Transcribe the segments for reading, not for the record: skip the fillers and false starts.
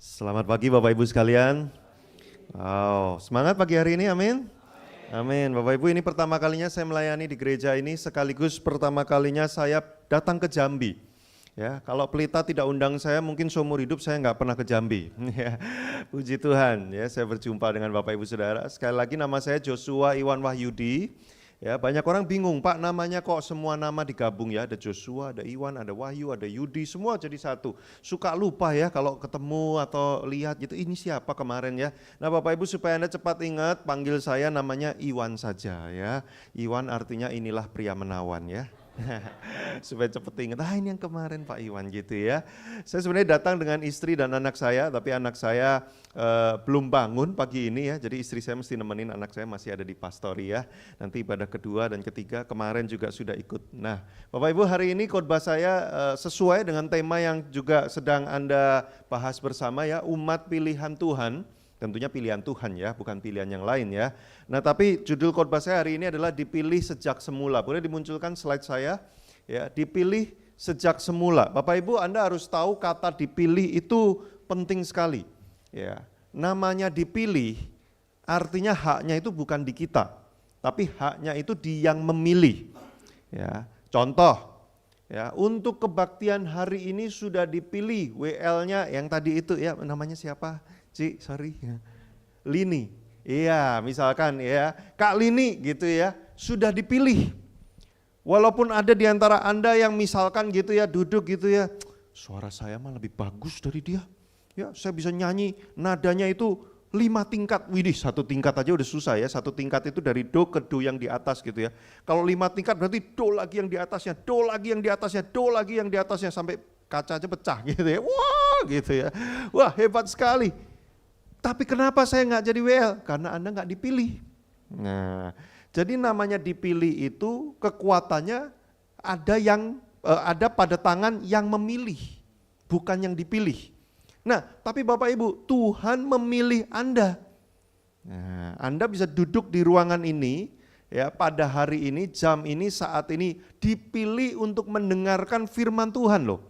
Selamat pagi Bapak Ibu sekalian. Wow, semangat pagi hari ini, amin. Amin. Bapak Ibu, ini pertama kalinya saya melayani di gereja ini, sekaligus pertama kalinya saya datang ke Jambi. Ya, kalau Pelita tidak undang saya, mungkin seumur hidup saya nggak pernah ke Jambi. Ya, puji Tuhan, ya saya berjumpa dengan Bapak Ibu Saudara. Sekali lagi nama saya Joshua Iwan Wahyudi. Ya, banyak orang bingung, Pak, namanya kok semua nama digabung ya, ada Joshua, ada Iwan, ada Wahyu, ada Yudi, semua jadi satu. Suka lupa ya kalau ketemu atau lihat gitu, ini siapa kemarin ya. Nah Bapak Ibu, supaya Anda cepat ingat, panggil saya namanya Iwan saja ya. Iwan artinya inilah pria menawan ya. Supaya cepet ingat, ini yang kemarin Pak Iwan gitu ya. Saya sebenarnya datang dengan istri dan anak saya, tapi anak saya belum bangun pagi ini ya, jadi istri saya mesti nemenin anak saya, masih ada di pastori ya. Nanti ibadah kedua dan ketiga kemarin juga sudah ikut. Nah Bapak Ibu, hari ini khotbah saya sesuai dengan tema yang juga sedang Anda bahas bersama ya, umat pilihan Tuhan. Tentunya pilihan Tuhan ya, bukan pilihan yang lain ya. Nah tapi judul khotbah saya hari ini adalah dipilih sejak semula. Boleh dimunculkan slide saya? Ya, dipilih sejak semula. Bapak Ibu, Anda harus tahu kata dipilih itu penting sekali. Ya, namanya dipilih artinya haknya itu bukan di kita, tapi haknya itu di yang memilih. Ya, contoh. Ya, untuk kebaktian hari ini sudah dipilih WL-nya yang tadi itu ya, namanya siapa? Lini. Iya, misalkan ya, Kak Lini gitu ya, sudah dipilih. Walaupun ada di antara Anda yang misalkan gitu ya, duduk gitu ya, suara saya mah lebih bagus dari dia. Ya, saya bisa nyanyi, nadanya itu 5 tingkat. Widih, 1 tingkat aja udah susah ya. 1 tingkat itu dari do ke do yang di atas gitu ya. Kalau 5 tingkat berarti do lagi yang di atasnya, do lagi yang di atasnya, do lagi yang di atasnya, sampai kaca aja pecah gitu ya. Wah gitu ya. Wah hebat sekali. Tapi kenapa saya nggak jadi WL? Karena Anda nggak dipilih. Nah, jadi namanya dipilih itu kekuatannya ada pada tangan yang memilih, bukan yang dipilih. Nah, tapi Bapak Ibu, Tuhan memilih Anda. Nah, Anda bisa duduk di ruangan ini, ya pada hari ini, jam ini, saat ini dipilih untuk mendengarkan firman Tuhan loh.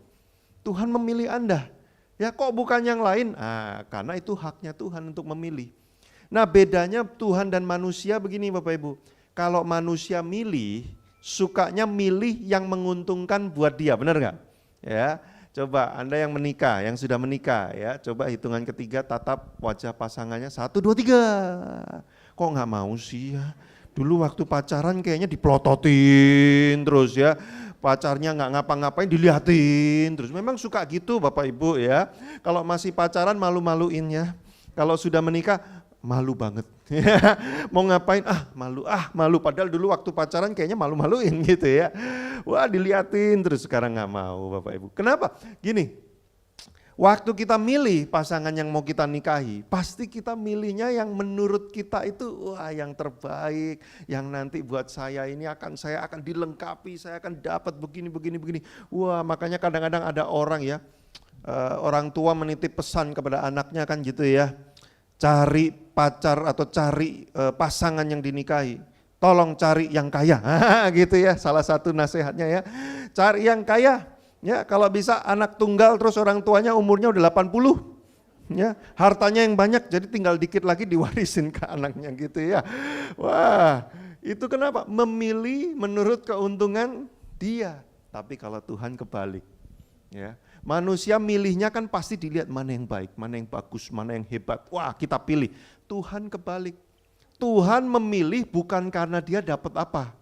Tuhan memilih Anda. Ya kok bukan yang lain? Karena itu haknya Tuhan untuk memilih. Nah bedanya Tuhan dan manusia begini Bapak Ibu. Kalau manusia milih, sukanya milih yang menguntungkan buat dia, benar nggak? Ya, coba Anda yang menikah, yang sudah menikah ya, coba hitungan ketiga tatap wajah pasangannya, 1, 2, 3. Kok nggak mau sih ya? Dulu waktu pacaran kayaknya diplototin terus ya. Pacarnya nggak ngapa-ngapain dilihatin terus. Memang suka gitu Bapak Ibu ya. Kalau masih pacaran malu-maluin ya. Kalau sudah menikah malu banget. Mau ngapain malu. Padahal dulu waktu pacaran kayaknya malu-maluin gitu ya. Wah dilihatin terus, sekarang nggak mau Bapak Ibu. Kenapa? Gini. Waktu kita milih pasangan yang mau kita nikahi, pasti kita milihnya yang menurut kita itu yang terbaik, yang nanti buat saya akan dilengkapi, saya akan dapat begini. Wah, makanya kadang-kadang ada orang ya, orang tua menitip pesan kepada anaknya kan gitu ya. Cari pacar atau cari pasangan yang dinikahi, tolong cari yang kaya. Gitu ya, salah satu nasihatnya ya. Cari yang kaya. Ya, kalau bisa anak tunggal terus orang tuanya umurnya udah 80. Ya, hartanya yang banyak jadi tinggal dikit lagi diwarisin ke anaknya gitu ya. Wah, itu kenapa? Memilih menurut keuntungan dia. Tapi kalau Tuhan kebalik. Ya. Manusia milihnya kan pasti dilihat mana yang baik, mana yang bagus, mana yang hebat. Wah, kita pilih. Tuhan kebalik. Tuhan memilih bukan karena dia dapat apa.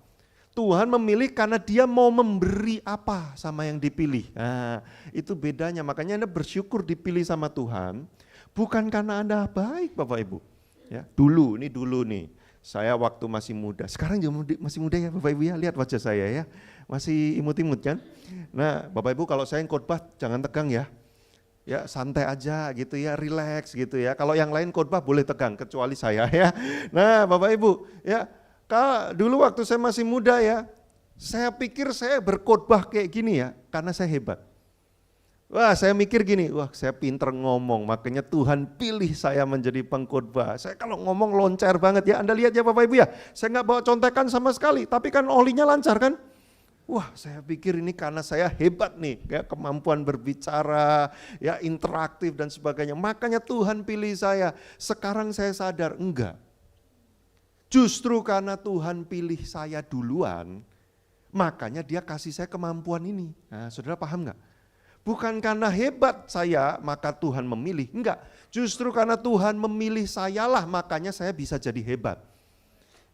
Tuhan memilih karena dia mau memberi apa sama yang dipilih. Nah, itu bedanya. Makanya Anda bersyukur dipilih sama Tuhan, bukan karena Anda baik Bapak Ibu. Ya, dulu nih. Saya waktu masih muda. Sekarang juga masih muda ya Bapak Ibu ya. Lihat wajah saya ya. Masih imut-imut kan. Nah, Bapak Ibu kalau saya khotbah jangan tegang ya. Ya, santai aja gitu ya, relax gitu ya. Kalau yang lain khotbah boleh tegang kecuali saya ya. Nah, Bapak Ibu, ya dulu waktu saya masih muda ya, saya pikir saya berkhotbah kayak gini ya, karena saya hebat. Wah saya mikir gini, saya pinter ngomong, makanya Tuhan pilih saya menjadi pengkhotbah. Saya kalau ngomong loncer banget ya, Anda lihat ya Bapak Ibu ya, saya nggak bawa contekan sama sekali, tapi kan olinya lancar kan. Wah, saya pikir ini karena saya hebat nih, ya, kemampuan berbicara, ya interaktif dan sebagainya. Makanya Tuhan pilih saya. Sekarang saya sadar, enggak. Justru karena Tuhan pilih saya duluan, makanya dia kasih saya kemampuan ini. Nah, saudara paham enggak? Bukan karena hebat saya, maka Tuhan memilih. Enggak, justru karena Tuhan memilih sayalah, makanya saya bisa jadi hebat.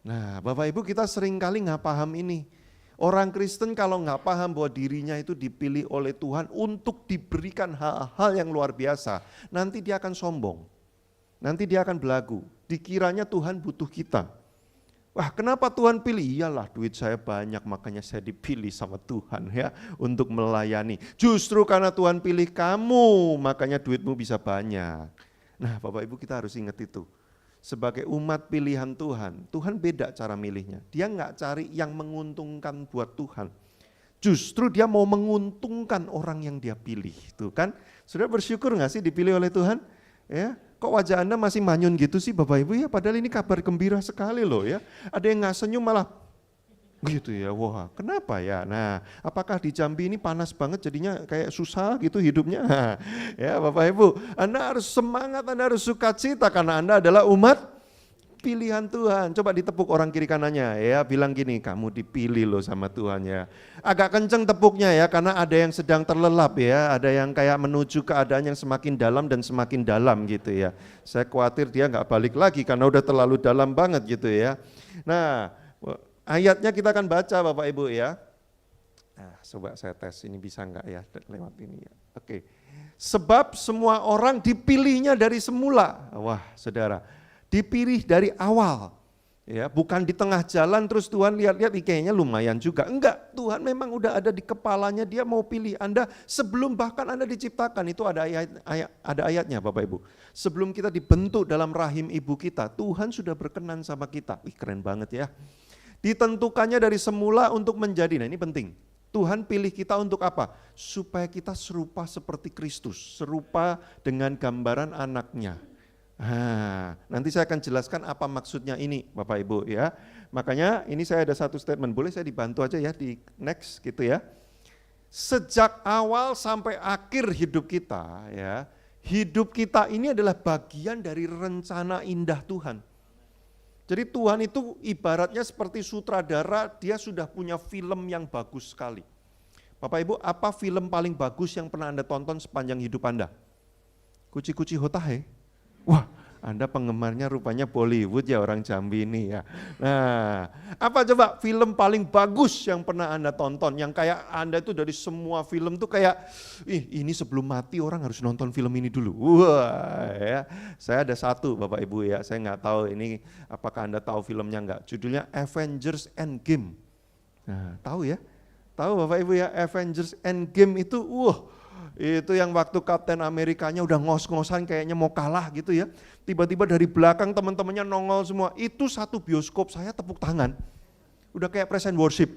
Nah, Bapak Ibu, kita seringkali nggak paham ini. Orang Kristen kalau nggak paham bahwa dirinya itu dipilih oleh Tuhan untuk diberikan hal-hal yang luar biasa, nanti dia akan sombong, nanti dia akan belagu. Dikiranya Tuhan butuh kita. Wah, kenapa Tuhan pilih? Iyalah, duit saya banyak, makanya saya dipilih sama Tuhan ya untuk melayani. Justru karena Tuhan pilih kamu, makanya duitmu bisa banyak. Nah, Bapak Ibu, kita harus ingat itu. Sebagai umat pilihan Tuhan, Tuhan beda cara milihnya. Dia nggak cari yang menguntungkan buat Tuhan. Justru dia mau menguntungkan orang yang dia pilih. Tuh kan, sudah bersyukur nggak sih dipilih oleh Tuhan? Ya, kok wajah Anda masih manyun gitu sih Bapak Ibu ya? Padahal ini kabar gembira sekali loh ya. Ada yang nggak senyum malah gitu ya, wah kenapa ya? Nah, apakah di Jambi ini panas banget jadinya kayak susah gitu hidupnya? Ya Bapak Ibu, Anda harus semangat, Anda harus sukacita karena Anda adalah umat pilihan Tuhan. Coba ditepuk orang kiri kanannya ya, bilang gini, kamu dipilih loh sama Tuhan ya. Agak kenceng tepuknya ya, karena ada yang sedang terlelap ya, ada yang kayak menuju keadaan yang semakin dalam dan semakin dalam gitu ya. Saya khawatir dia nggak balik lagi karena udah terlalu dalam banget gitu ya. Nah, ayatnya kita akan baca Bapak Ibu ya. Nah, coba saya tes ini bisa enggak ya lewat ini ya. Oke. Sebab semua orang dipilihnya dari semula. Wah, Saudara, dipilih dari awal. Ya, bukan di tengah jalan terus Tuhan lihat-lihat kayaknya lumayan juga. Enggak, Tuhan memang udah ada di kepalanya, dia mau pilih Anda sebelum bahkan Anda diciptakan. Itu ada ayatnya Bapak Ibu. Sebelum kita dibentuk dalam rahim ibu kita, Tuhan sudah berkenan sama kita. Wih, keren banget ya. Ditentukannya dari semula untuk menjadi, nah ini penting. Tuhan pilih kita untuk apa? Supaya kita serupa seperti Kristus, serupa dengan gambaran anaknya. Nah, nanti saya akan jelaskan apa maksudnya ini Bapak Ibu ya. Makanya ini saya ada satu statement, boleh saya dibantu aja ya di next gitu ya. Sejak awal sampai akhir hidup kita ya, hidup kita ini adalah bagian dari rencana indah Tuhan. Jadi Tuhan itu ibaratnya seperti sutradara, dia sudah punya film yang bagus sekali. Bapak Ibu, apa film paling bagus yang pernah Anda tonton sepanjang hidup Anda? Kuci-kuci Hotahe? Wah, Anda penggemarnya rupanya Bollywood ya orang Jambi ini ya. Nah, apa coba film paling bagus yang pernah Anda tonton? Yang kayak Anda itu dari semua film tuh kayak, ini sebelum mati orang harus nonton film ini dulu. Wah ya, saya ada satu Bapak Ibu ya, saya nggak tahu ini apakah Anda tahu filmnya nggak? Judulnya Avengers Endgame. Nah, tahu ya? Tahu Bapak Ibu ya, Avengers Endgame itu, itu yang waktu Kapten Amerikanya udah ngos-ngosan kayaknya mau kalah gitu ya. Tiba-tiba dari belakang teman-temannya nongol semua. Itu satu bioskop saya tepuk tangan. Udah kayak praise and worship.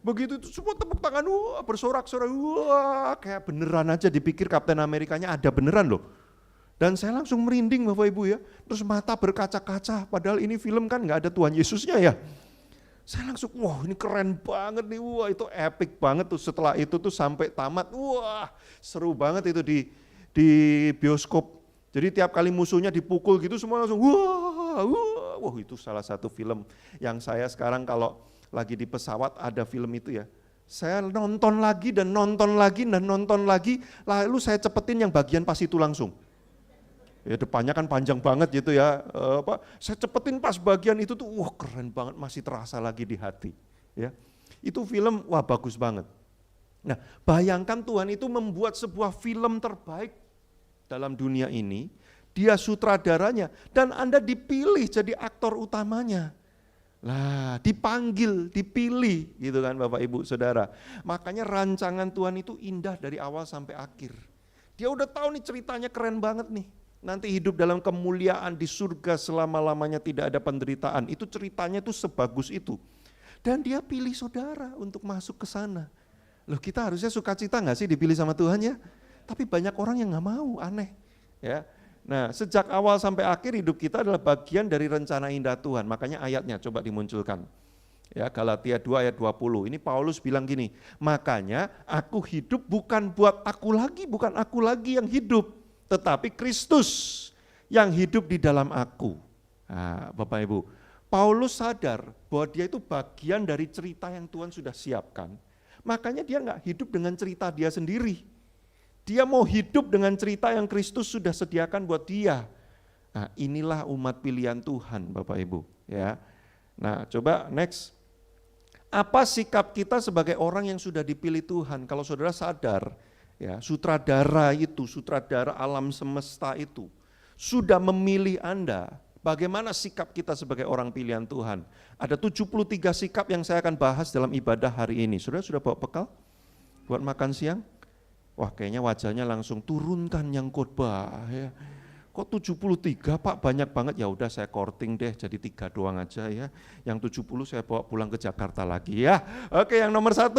Begitu itu semua tepuk tangan, bersorak-sorak, kayak beneran aja dipikir Kapten Amerikanya ada beneran loh. Dan saya langsung merinding Bapak Ibu ya. Terus mata berkaca-kaca, padahal ini film kan gak ada Tuhan Yesusnya ya. Saya langsung, wah ini keren banget nih, wah itu epic banget tuh. Setelah itu tuh sampai tamat, wah seru banget itu di bioskop. Jadi tiap kali musuhnya dipukul gitu semua langsung, wah itu salah satu film yang saya sekarang kalau lagi di pesawat ada film itu ya. Saya nonton lagi dan nonton lagi dan nonton lagi, lalu saya cepetin yang bagian pas itu langsung. Ya depannya kan panjang banget gitu ya, saya cepetin pas bagian itu tuh, wah keren banget, masih terasa lagi di hati. Ya, itu film, wah bagus banget. Nah bayangkan Tuhan itu membuat sebuah film terbaik dalam dunia ini, dia sutradaranya, dan Anda dipilih jadi aktor utamanya. Lah dipanggil, dipilih gitu kan Bapak Ibu Saudara. Makanya rancangan Tuhan itu indah dari awal sampai akhir. Dia udah tahu nih ceritanya keren banget nih. Nanti hidup dalam kemuliaan di surga selama-lamanya tidak ada penderitaan. Itu ceritanya tuh sebagus itu. Dan dia pilih saudara untuk masuk ke sana. Loh kita harusnya sukacita gak sih dipilih sama Tuhan ya? Tapi banyak orang yang gak mau, aneh. Ya. Nah sejak awal sampai akhir hidup kita adalah bagian dari rencana indah Tuhan. Makanya ayatnya coba dimunculkan. Ya, Galatia 2 ayat 20. Ini Paulus bilang gini, makanya aku hidup bukan buat aku lagi, bukan aku lagi yang hidup, tetapi Kristus yang hidup di dalam aku. Nah, Bapak Ibu, Paulus sadar bahwa dia itu bagian dari cerita yang Tuhan sudah siapkan. Makanya dia nggak hidup dengan cerita dia sendiri. Dia mau hidup dengan cerita yang Kristus sudah sediakan buat dia. Nah, inilah umat pilihan Tuhan, Bapak Ibu. Ya, nah coba next. Apa sikap kita sebagai orang yang sudah dipilih Tuhan? Kalau saudara sadar, ya sutradara itu, sutradara alam semesta itu sudah memilih Anda. Bagaimana sikap kita sebagai orang pilihan Tuhan? Ada 73 sikap yang saya akan bahas dalam ibadah hari ini. Saudara sudah bawa bekal buat makan siang? Wah, kayaknya wajahnya langsung turunkan yang khotbah ya. Kok 73 Pak, banyak banget. Ya udah saya korting deh, jadi 3 doang aja ya. Yang 70 saya bawa pulang ke Jakarta lagi ya. Oke, yang nomor 1.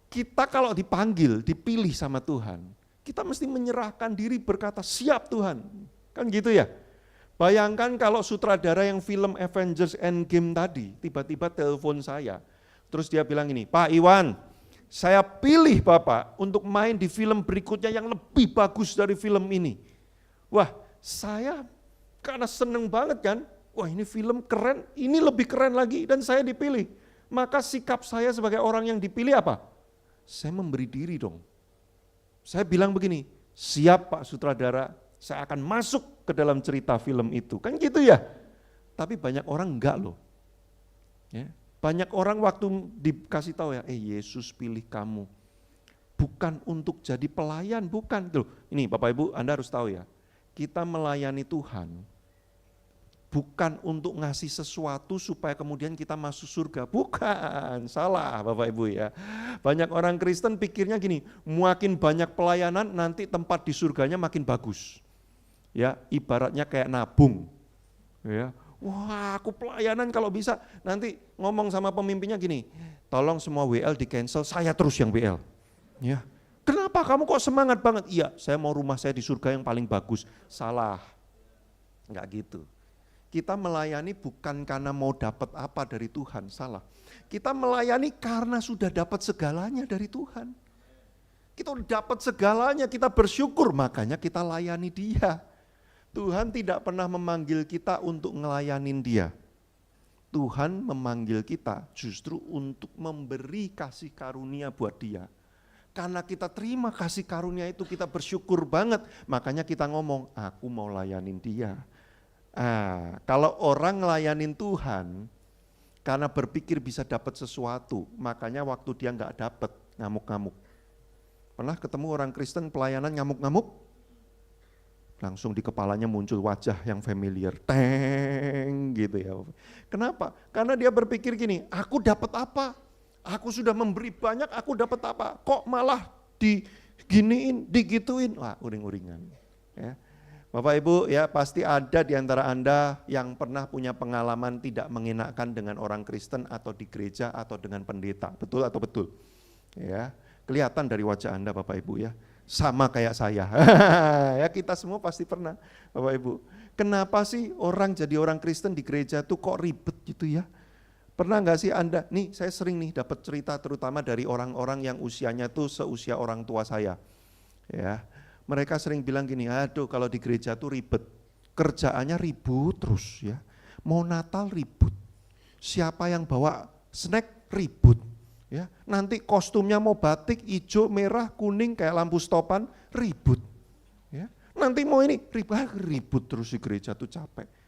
Kita kalau dipanggil, dipilih sama Tuhan, kita mesti menyerahkan diri berkata, siap Tuhan. Kan gitu ya. Bayangkan kalau sutradara yang film Avengers Endgame tadi, tiba-tiba telepon saya. Terus dia bilang ini, Pak Iwan, saya pilih Bapak untuk main di film berikutnya yang lebih bagus dari film ini. Wah, saya karena seneng banget kan, wah ini film keren, ini lebih keren lagi dan saya dipilih. Maka sikap saya sebagai orang yang dipilih apa? Saya memberi diri dong. Saya bilang begini, siap Pak Sutradara, saya akan masuk ke dalam cerita film itu. Kan gitu ya. Tapi banyak orang enggak loh. Ya, banyak orang waktu dikasih tahu ya, Yesus pilih kamu. Bukan untuk jadi pelayan, bukan. Tuh, ini Bapak Ibu Anda harus tahu ya. Kita melayani Tuhan bukan untuk ngasih sesuatu supaya kemudian kita masuk surga. Bukan, salah Bapak Ibu ya. Banyak orang Kristen pikirnya gini, makin banyak pelayanan nanti tempat di surganya makin bagus. Ya, ibaratnya kayak nabung. Ya, wah aku pelayanan kalau bisa nanti ngomong sama pemimpinnya gini, tolong semua WL di cancel, saya terus yang WL. Ya. Kenapa kamu kok semangat banget? Iya, saya mau rumah saya di surga yang paling bagus. Salah, enggak gitu. Kita melayani bukan karena mau dapat apa dari Tuhan, salah. Kita melayani karena sudah dapat segalanya dari Tuhan. Kita udah dapat segalanya, kita bersyukur, makanya kita layani Dia. Tuhan tidak pernah memanggil kita untuk ngelayanin Dia. Tuhan memanggil kita justru untuk memberi kasih karunia buat Dia. Karena kita terima kasih karunia itu, kita bersyukur banget. Makanya kita ngomong, aku mau layanin Dia. Kalau orang ngelayanin Tuhan, karena berpikir bisa dapat sesuatu, makanya waktu dia nggak dapat, ngamuk-ngamuk. Pernah ketemu orang Kristen pelayanan ngamuk-ngamuk? Langsung di kepalanya muncul wajah yang familiar, teng gitu ya. Kenapa? Karena dia berpikir gini, aku dapat apa? Aku sudah memberi banyak, aku dapat apa? Kok malah diginiin, digituin? Wah, uring-uringan. Ya. Bapak Ibu ya pasti ada di antara Anda yang pernah punya pengalaman tidak mengenakan dengan orang Kristen atau di gereja atau dengan pendeta. Betul atau betul? Ya, kelihatan dari wajah Anda Bapak Ibu ya. Sama kayak saya. Ya kita semua pasti pernah Bapak Ibu. Kenapa sih orang jadi orang Kristen di gereja tuh kok ribet gitu ya? Pernah nggak sih Anda, nih saya sering nih dapat cerita terutama dari orang-orang yang usianya tuh seusia orang tua saya. Ya, mereka sering bilang gini, aduh kalau di gereja tuh ribet, kerjaannya ribut terus ya. Mau Natal ribut, siapa yang bawa snack ribut. Ya, nanti kostumnya mau batik, hijau, merah, kuning kayak lampu stopan ribut. Ya, nanti mau ini ribut terus di gereja tuh capek.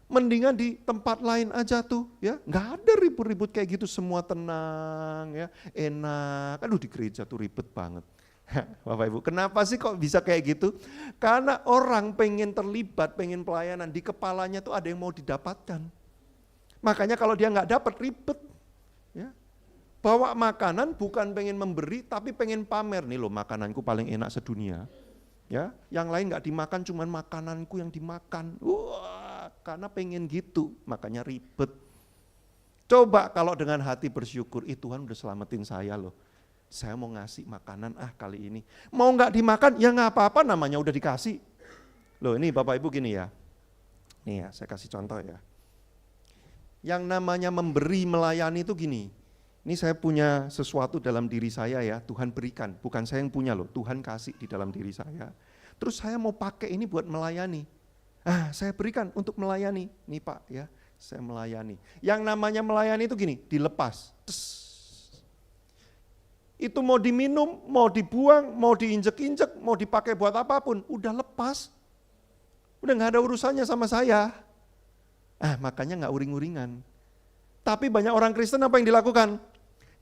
Mendingan di tempat lain aja tuh ya, nggak ada ribut-ribut kayak gitu, semua tenang ya, enak. Aduh di gereja tuh ribet banget. Bapak Ibu, kenapa sih kok bisa kayak gitu? Karena orang pengen terlibat, pengen pelayanan, di kepalanya tuh ada yang mau didapatkan. Makanya kalau dia nggak dapat ribet. Ya. Bawa makanan bukan pengen memberi, tapi pengen pamer, nih loh makananku paling enak sedunia. Ya, yang lain nggak dimakan, cuman makananku yang dimakan. Wah, karena pengen gitu, makanya ribet. Coba kalau dengan hati bersyukur, Tuhan udah selamatin saya loh. Saya mau ngasih makanan kali ini. Mau nggak dimakan, ya nggak apa-apa namanya udah dikasih. Loh ini Bapak Ibu gini ya. Nih ya, saya kasih contoh ya. Yang namanya memberi, melayani itu gini. Ini saya punya sesuatu dalam diri saya ya, Tuhan berikan. Bukan saya yang punya loh, Tuhan kasih di dalam diri saya. Terus saya mau pakai ini buat melayani. Saya berikan untuk melayani. Nih Pak ya, saya melayani. Yang namanya melayani itu gini, dilepas. Itu mau diminum, mau dibuang, mau diinjek-injek, mau dipakai buat apapun, udah lepas. Udah gak ada urusannya sama saya. Makanya gak uring-uringan. Tapi banyak orang Kristen apa yang dilakukan?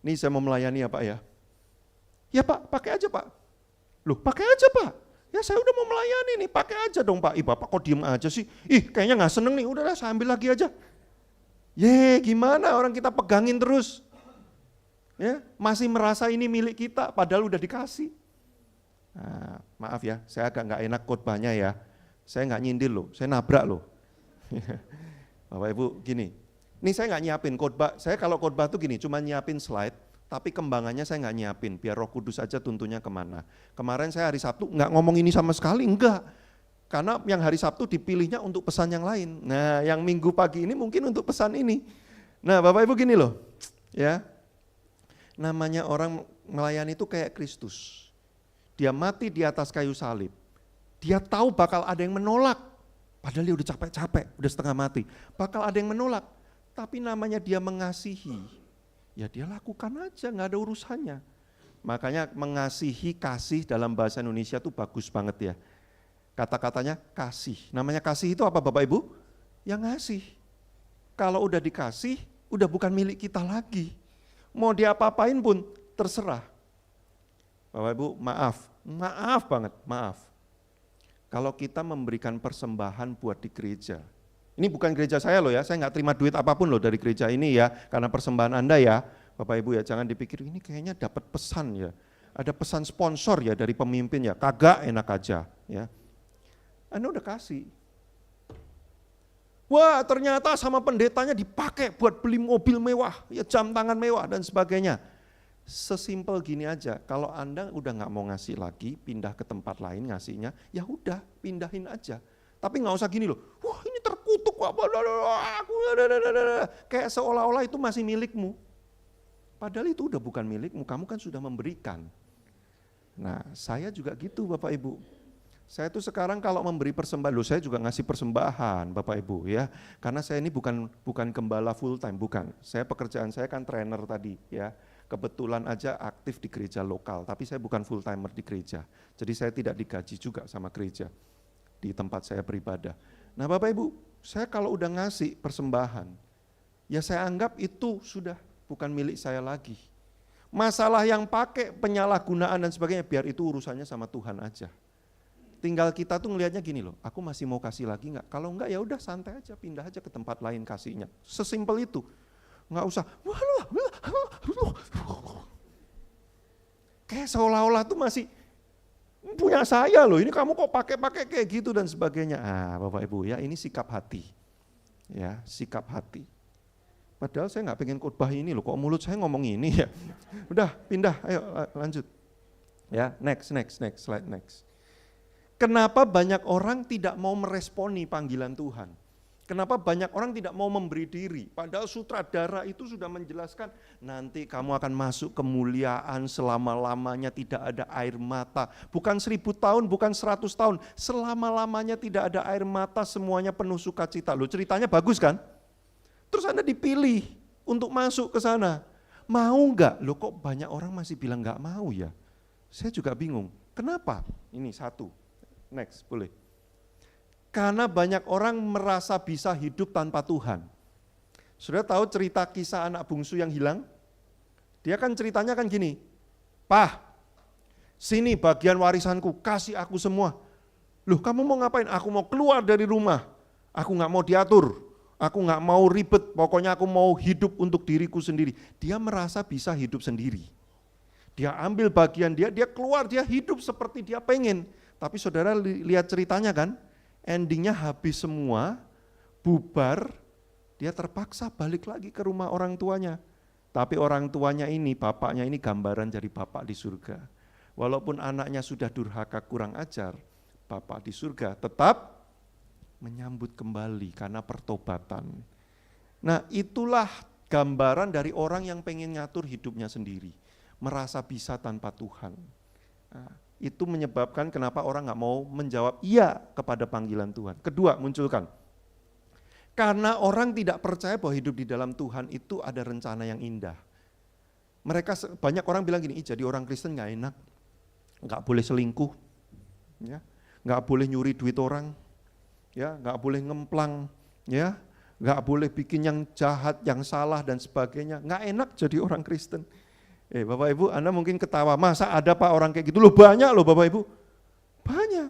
Nih saya mau melayani ya Pak ya. Ya Pak, pakai aja Pak. Loh pakai aja Pak. Ya saya udah mau melayani nih, pakai aja dong Pak. Ih Bapak kok diem aja sih? Ih kayaknya gak seneng nih, udahlah saya ambil lagi aja. Gimana orang kita pegangin terus. Ya, masih merasa ini milik kita padahal udah dikasih. Maaf ya, saya agak gak enak khotbahnya ya. Saya gak nyindir loh, saya nabrak loh. Bapak Ibu gini. Ini saya nggak nyiapin khotbah, saya kalau khotbah tuh gini, cuma nyiapin slide, tapi kembangannya saya nggak nyiapin, biar Roh Kudus aja tuntunnya kemana. Kemarin saya hari Sabtu nggak ngomong ini sama sekali, enggak. Karena yang hari Sabtu dipilihnya untuk pesan yang lain. Nah yang Minggu pagi ini mungkin untuk pesan ini. Nah Bapak Ibu gini loh, ya, namanya orang melayani itu kayak Kristus. Dia mati di atas kayu salib, dia tahu bakal ada yang menolak, padahal dia udah capek-capek, udah setengah mati, bakal ada yang menolak. Tapi namanya dia mengasihi, ya dia lakukan aja, gak ada urusannya. Makanya mengasihi, kasih dalam bahasa Indonesia tuh bagus banget ya. Kata-katanya kasih, namanya kasih itu apa Bapak Ibu? Yang ngasih. Kalau udah dikasih, udah bukan milik kita lagi. Mau diapa-apain pun terserah. Bapak Ibu maaf banget, maaf. Kalau kita memberikan persembahan buat di gereja, ini bukan gereja saya loh ya, saya nggak terima duit apapun loh dari gereja ini ya, karena persembahan Anda ya, Bapak Ibu ya, jangan dipikir ini kayaknya dapat pesan ya, ada pesan sponsor ya dari pemimpin ya, kagak, enak aja ya. Anda udah kasih. Wah ternyata sama pendetanya dipakai buat beli mobil mewah, ya jam tangan mewah dan sebagainya. Sesimpel gini aja, kalau Anda udah nggak mau ngasih lagi, pindah ke tempat lain ngasihnya, ya udah pindahin aja. Tapi nggak usah gini loh, wah ini terkutuk, kayak seolah-olah itu masih milikmu. Padahal itu udah bukan milikmu, kamu kan sudah memberikan. Nah saya juga gitu Bapak Ibu. Saya tuh sekarang kalau memberi persembahan, loh saya juga ngasih persembahan Bapak Ibu ya. Karena saya ini bukan gembala full time, bukan. Saya pekerjaan saya kan trainer tadi ya. Kebetulan aja aktif di gereja lokal, tapi saya bukan full timer di gereja. Jadi saya tidak digaji juga sama gereja di tempat saya beribadah. Nah Bapak Ibu, saya kalau udah ngasih persembahan, ya saya anggap itu sudah bukan milik saya lagi. Masalah yang pakai penyalahgunaan dan sebagainya, biar itu urusannya sama Tuhan aja. Tinggal kita tuh ngelihatnya gini loh, aku masih mau kasih lagi nggak? Kalau enggak ya udah santai aja, pindah aja ke tempat lain kasihnya. Sesimpel itu. Nggak usah, kayak seolah-olah tuh masih punya saya loh, ini kamu kok pakai kayak gitu dan sebagainya. Bapak Ibu ya, ini sikap hati. Ya, sikap hati. Padahal saya nggak pengen khotbah ini loh, kok mulut saya ngomong ini ya. Udah, pindah, ayo lanjut. Ya, next, slide next. Kenapa banyak orang tidak mau meresponi panggilan Tuhan? Kenapa banyak orang tidak mau memberi diri? Padahal sutradara itu sudah menjelaskan, nanti kamu akan masuk kemuliaan selama-lamanya tidak ada air mata. Bukan 1000 tahun, bukan 100 tahun, selama-lamanya tidak ada air mata, semuanya penuh sukacita. Loh ceritanya bagus kan? Terus Anda dipilih untuk masuk ke sana. Mau enggak? Loh kok banyak orang masih bilang enggak mau ya? Saya juga bingung. Kenapa? Ini satu. Next, boleh. Karena banyak orang merasa bisa hidup tanpa Tuhan. Sudah tahu cerita kisah anak bungsu yang hilang? Dia kan ceritanya kan gini, Pah, sini bagian warisanku, kasih aku semua. Loh kamu mau ngapain? Aku mau keluar dari rumah, aku gak mau diatur, aku gak mau ribet, pokoknya aku mau hidup untuk diriku sendiri. Dia merasa bisa hidup sendiri. Dia ambil bagian dia keluar, dia hidup seperti dia pengen. Tapi saudara lihat ceritanya kan, endingnya habis semua, bubar, dia terpaksa balik lagi ke rumah orang tuanya. Tapi orang tuanya ini, bapaknya ini gambaran dari bapak di surga. Walaupun anaknya sudah durhaka kurang ajar, bapak di surga tetap menyambut kembali karena pertobatan. Nah, itulah gambaran dari orang yang pengen ngatur hidupnya sendiri, merasa bisa tanpa Tuhan. Nah, itu menyebabkan kenapa orang nggak mau menjawab iya kepada panggilan Tuhan. Kedua, munculkan. Karena orang tidak percaya bahwa hidup di dalam Tuhan itu ada rencana yang indah. Banyak orang bilang gini, jadi orang Kristen nggak enak, nggak boleh selingkuh, ya, nggak boleh nyuri duit orang, ya, nggak boleh ngemplang, ya, nggak boleh bikin yang jahat, yang salah dan sebagainya. Nggak enak jadi orang Kristen. Bapak Ibu, Anda mungkin ketawa, masa ada Pak orang kayak gitu? Loh banyak loh Bapak Ibu, banyak.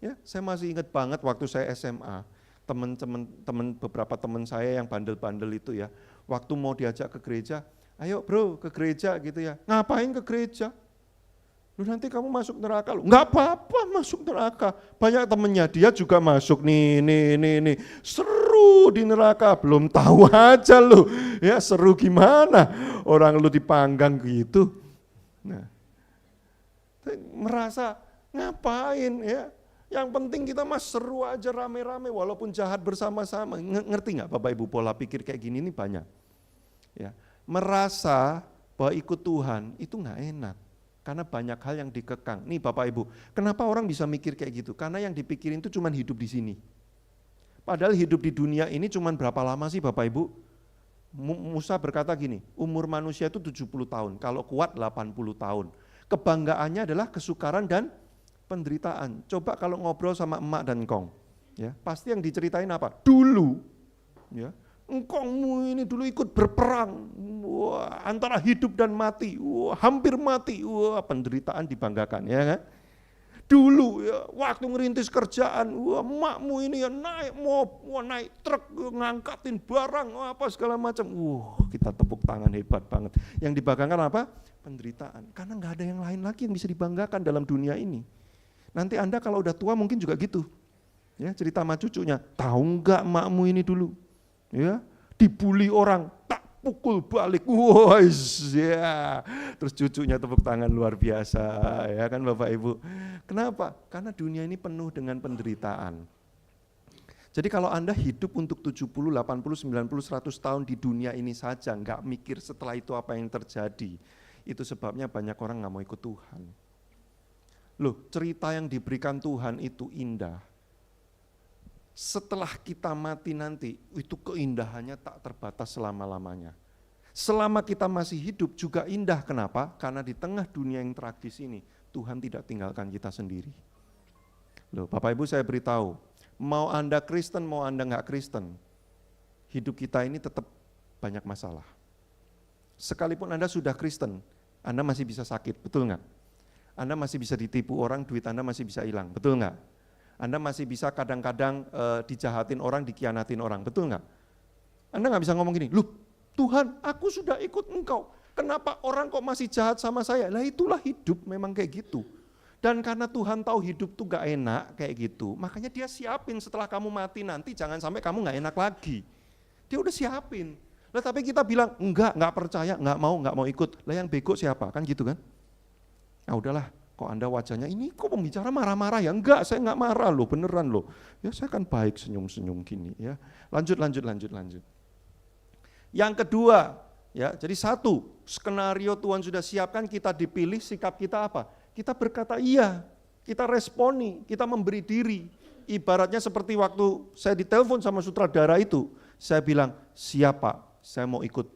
Ya, saya masih ingat banget waktu saya SMA. Beberapa teman saya yang bandel-bandel itu ya, waktu mau diajak ke gereja, ayo bro ke gereja gitu ya, ngapain ke gereja? Lu nanti kamu masuk neraka lu, nggak apa-apa masuk neraka, banyak temennya dia juga masuk nih, seru di neraka, belum tahu aja lu, ya seru gimana, orang lu dipanggang gitu, nah merasa ngapain ya? Yang penting kita mas seru aja rame-rame walaupun jahat bersama-sama. Ngerti nggak Bapak Ibu pola pikir kayak gini ini banyak. Ya, merasa bahwa ikut Tuhan itu nggak enak. Karena banyak hal yang dikekang. Nih Bapak Ibu, kenapa orang bisa mikir kayak gitu? Karena yang dipikirin itu cuma hidup di sini. Padahal hidup di dunia ini cuma berapa lama sih Bapak Ibu? Musa berkata gini, umur manusia itu 70 tahun, kalau kuat 80 tahun. Kebanggaannya adalah kesukaran dan penderitaan. Coba kalau ngobrol sama emak dan engkong, ya pasti yang diceritain apa? Dulu, ya engkongmu ini dulu ikut berperang, wah, antara hidup dan mati, wah, hampir mati, wah, penderitaan dibanggakan, ya kan? Dulu ya waktu ngerintis kerjaan, wah emakmu ini ya naik naik truk ngangkatin barang, apa segala macam, kita tepuk tangan hebat banget. Yang dibanggakan apa? Penderitaan. Karena nggak ada yang lain lagi yang bisa dibanggakan dalam dunia ini. Nanti Anda kalau udah tua mungkin juga gitu. Ya, cerita sama cucunya, tahu enggak makmu ini dulu? Ya, dibully orang, tak pukul balik. Wah, ya. Terus cucunya tepuk tangan luar biasa, ya kan Bapak Ibu. Kenapa? Karena dunia ini penuh dengan penderitaan. Jadi kalau Anda hidup untuk 70, 80, 90, 100 tahun di dunia ini saja, enggak mikir setelah itu apa yang terjadi, itu sebabnya banyak orang enggak mau ikut Tuhan. Loh, cerita yang diberikan Tuhan itu indah. Setelah kita mati nanti, itu keindahannya tak terbatas selama-lamanya. Selama kita masih hidup juga indah, kenapa? Karena di tengah dunia yang tragis ini, Tuhan tidak tinggalkan kita sendiri. Loh, Bapak Ibu saya beritahu, mau Anda Kristen, mau Anda enggak Kristen, hidup kita ini tetap banyak masalah. Sekalipun Anda sudah Kristen, Anda masih bisa sakit, betul enggak? Anda masih bisa ditipu orang, duit Anda masih bisa hilang, betul nggak? Anda masih bisa kadang-kadang dijahatin orang, dikhianatin orang, betul nggak? Anda nggak bisa ngomong gini, loh Tuhan aku sudah ikut engkau, kenapa orang kok masih jahat sama saya? Lah itulah hidup memang kayak gitu. Dan karena Tuhan tahu hidup tuh nggak enak kayak gitu, makanya dia siapin setelah kamu mati nanti jangan sampai kamu nggak enak lagi. Dia udah siapin. Lah tapi kita bilang nggak percaya, nggak mau ikut. Lah yang bego siapa? Kan gitu kan? Nah udahlah, kok Anda wajahnya ini kok pembicara marah-marah ya? Enggak, saya enggak marah loh, beneran loh. Ya saya kan baik senyum-senyum gini ya. Lanjut. Yang kedua, ya jadi satu, skenario Tuhan sudah siapkan, kita dipilih, sikap kita apa? Kita berkata iya, kita responi, kita memberi diri. Ibaratnya seperti waktu saya ditelepon sama sutradara itu, saya bilang, siapa? Saya mau ikut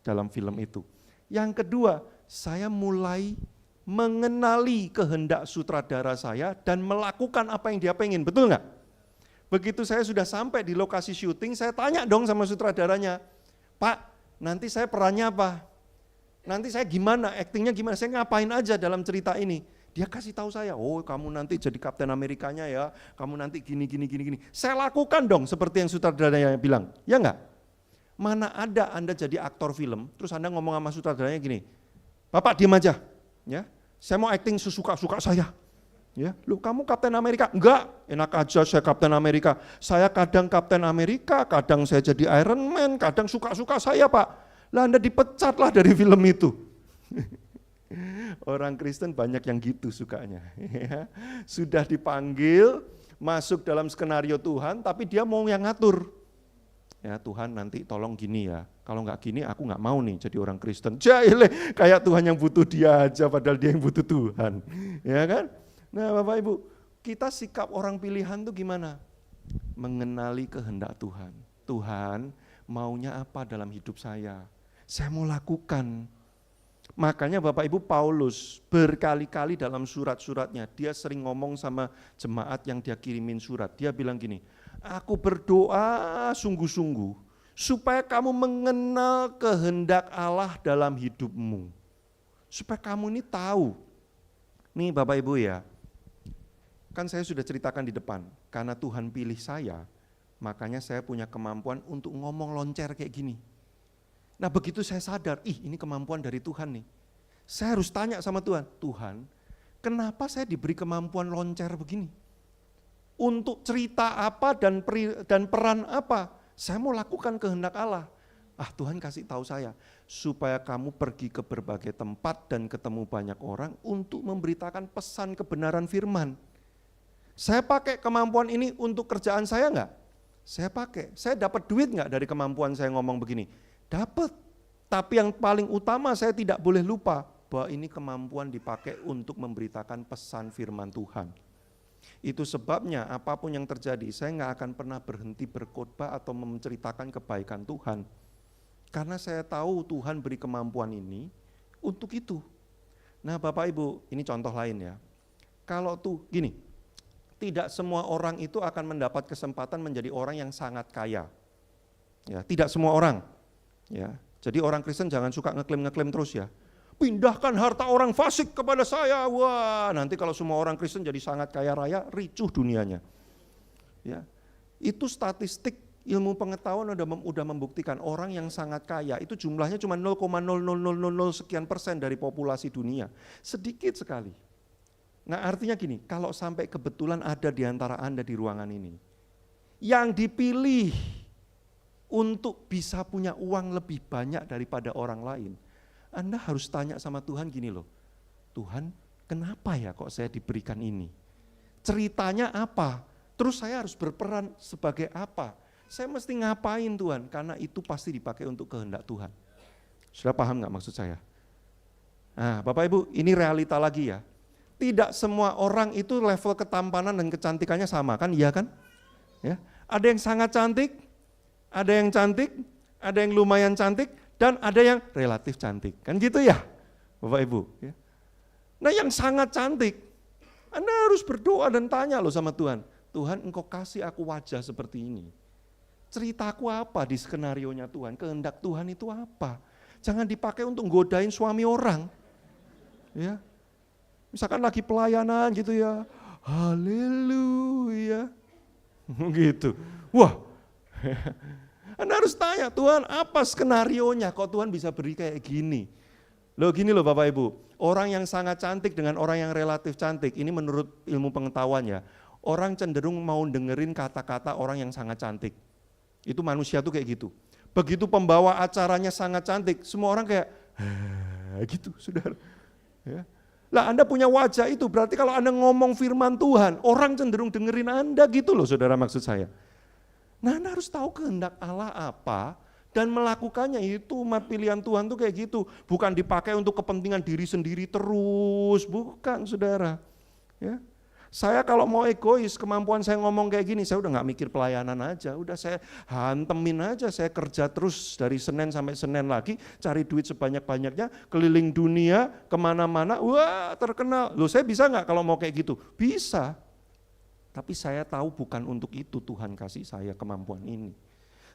dalam film itu. Yang kedua, saya mulai mengenali kehendak sutradara saya dan melakukan apa yang dia pengen, betul nggak? Begitu saya sudah sampai di lokasi syuting, saya tanya dong sama sutradaranya, Pak, nanti saya perannya apa? Nanti saya gimana, aktingnya gimana, saya ngapain aja dalam cerita ini? Dia kasih tahu saya, oh kamu nanti jadi Kapten Amerikanya ya, kamu nanti gini. Saya lakukan dong seperti yang sutradaranya bilang, ya nggak? Mana ada Anda jadi aktor film, terus Anda ngomong sama sutradaranya gini, Bapak diam aja. Ya, saya mau acting sesuka-suka saya. Ya, lu kamu Kapten Amerika? Enggak, enak aja saya Kapten Amerika. Saya kadang Kapten Amerika, kadang saya jadi Iron Man, kadang suka-suka saya Pak. Lah Anda dipecatlah dari film itu. Orang Kristen banyak yang gitu sukanya. Ya, sudah dipanggil, masuk dalam skenario Tuhan, tapi dia mau yang ngatur. Ya Tuhan nanti tolong gini ya, kalau nggak gini aku nggak mau nih jadi orang Kristen. Jahile, kayak Tuhan yang butuh dia aja padahal dia yang butuh Tuhan. Ya kan? Nah Bapak Ibu, kita sikap orang pilihan tuh gimana? Mengenali kehendak Tuhan. Tuhan maunya apa dalam hidup saya? Saya mau lakukan. Makanya Bapak Ibu Paulus berkali-kali dalam surat-suratnya, dia sering ngomong sama jemaat yang dia kirimin surat. Dia bilang gini, aku berdoa sungguh-sungguh supaya kamu mengenal kehendak Allah dalam hidupmu. Supaya kamu ini tahu. Nih Bapak Ibu ya, kan saya sudah ceritakan di depan, karena Tuhan pilih saya, makanya saya punya kemampuan untuk ngomong loncer kayak gini. Nah begitu saya sadar, ini kemampuan dari Tuhan nih. Saya harus tanya sama Tuhan, Tuhan kenapa saya diberi kemampuan loncer begini? Untuk cerita apa dan peran apa? Saya mau lakukan kehendak Allah. Tuhan kasih tahu saya, supaya kamu pergi ke berbagai tempat dan ketemu banyak orang untuk memberitakan pesan kebenaran firman. Saya pakai kemampuan ini untuk kerjaan saya enggak? Saya pakai. Saya dapat duit enggak dari kemampuan saya ngomong begini? Dapat, tapi yang paling utama saya tidak boleh lupa bahwa ini kemampuan dipakai untuk memberitakan pesan firman Tuhan. Itu sebabnya apapun yang terjadi, saya nggak akan pernah berhenti berkhotbah atau menceritakan kebaikan Tuhan. Karena saya tahu Tuhan beri kemampuan ini untuk itu. Nah Bapak Ibu, ini contoh lain ya. Kalau tuh gini, tidak semua orang itu akan mendapat kesempatan menjadi orang yang sangat kaya. Ya, tidak semua orang. Ya, jadi orang Kristen jangan suka ngeklaim terus ya. Pindahkan harta orang fasik kepada saya. Wah, nanti kalau semua orang Kristen jadi sangat kaya raya, ricuh dunianya. Ya, itu statistik ilmu pengetahuan udah membuktikan orang yang sangat kaya itu jumlahnya cuma 0,00000 sekian persen dari populasi dunia. Sedikit sekali. Nah artinya gini, kalau sampai kebetulan ada di antara Anda di ruangan ini, yang dipilih untuk bisa punya uang lebih banyak daripada orang lain, Anda harus tanya sama Tuhan gini loh, Tuhan kenapa ya kok saya diberikan ini? Ceritanya apa? Terus saya harus berperan sebagai apa? Saya mesti ngapain Tuhan? Karena itu pasti dipakai untuk kehendak Tuhan. Sudah paham gak maksud saya? Nah Bapak Ibu, ini realita lagi ya. Tidak semua orang itu level ketampanan dan kecantikannya sama kan? Iya kan? Ya. Ada yang sangat cantik, ada yang cantik, ada yang lumayan cantik, dan ada yang relatif cantik. Kan gitu ya Bapak Ibu. Ya. Nah yang sangat cantik, Anda harus berdoa dan tanya loh sama Tuhan. Tuhan engkau kasih aku wajah seperti ini. Ceritaku apa di skenarionya Tuhan, kehendak Tuhan itu apa. Jangan dipakai untuk godain suami orang. Ya. Misalkan lagi pelayanan gitu ya, haleluya. Gitu. Wah. Anda harus tanya, Tuhan apa skenarionya kok Tuhan bisa beri kayak gini? Loh gini loh Bapak Ibu, orang yang sangat cantik dengan orang yang relatif cantik, ini menurut ilmu pengetahuan ya, orang cenderung mau dengerin kata-kata orang yang sangat cantik. Itu manusia tuh kayak gitu. Begitu pembawa acaranya sangat cantik, semua orang kayak, gitu saudara. Ya. Lah Anda punya wajah itu, berarti kalau Anda ngomong firman Tuhan, orang cenderung dengerin Anda gitu loh saudara maksud saya. Nah Anda harus tahu kehendak Allah apa dan melakukannya. Itu umat pilihan Tuhan tuh kayak gitu. Bukan dipakai untuk kepentingan diri sendiri terus, bukan saudara. Ya. Saya kalau mau egois, kemampuan saya ngomong kayak gini, saya udah gak mikir pelayanan aja. Udah saya hantemin aja, saya kerja terus dari Senin sampai Senin lagi, cari duit sebanyak-banyaknya, keliling dunia, kemana-mana, wah terkenal. Loh saya bisa gak kalau mau kayak gitu? Bisa. Tapi saya tahu bukan untuk itu Tuhan kasih saya kemampuan ini.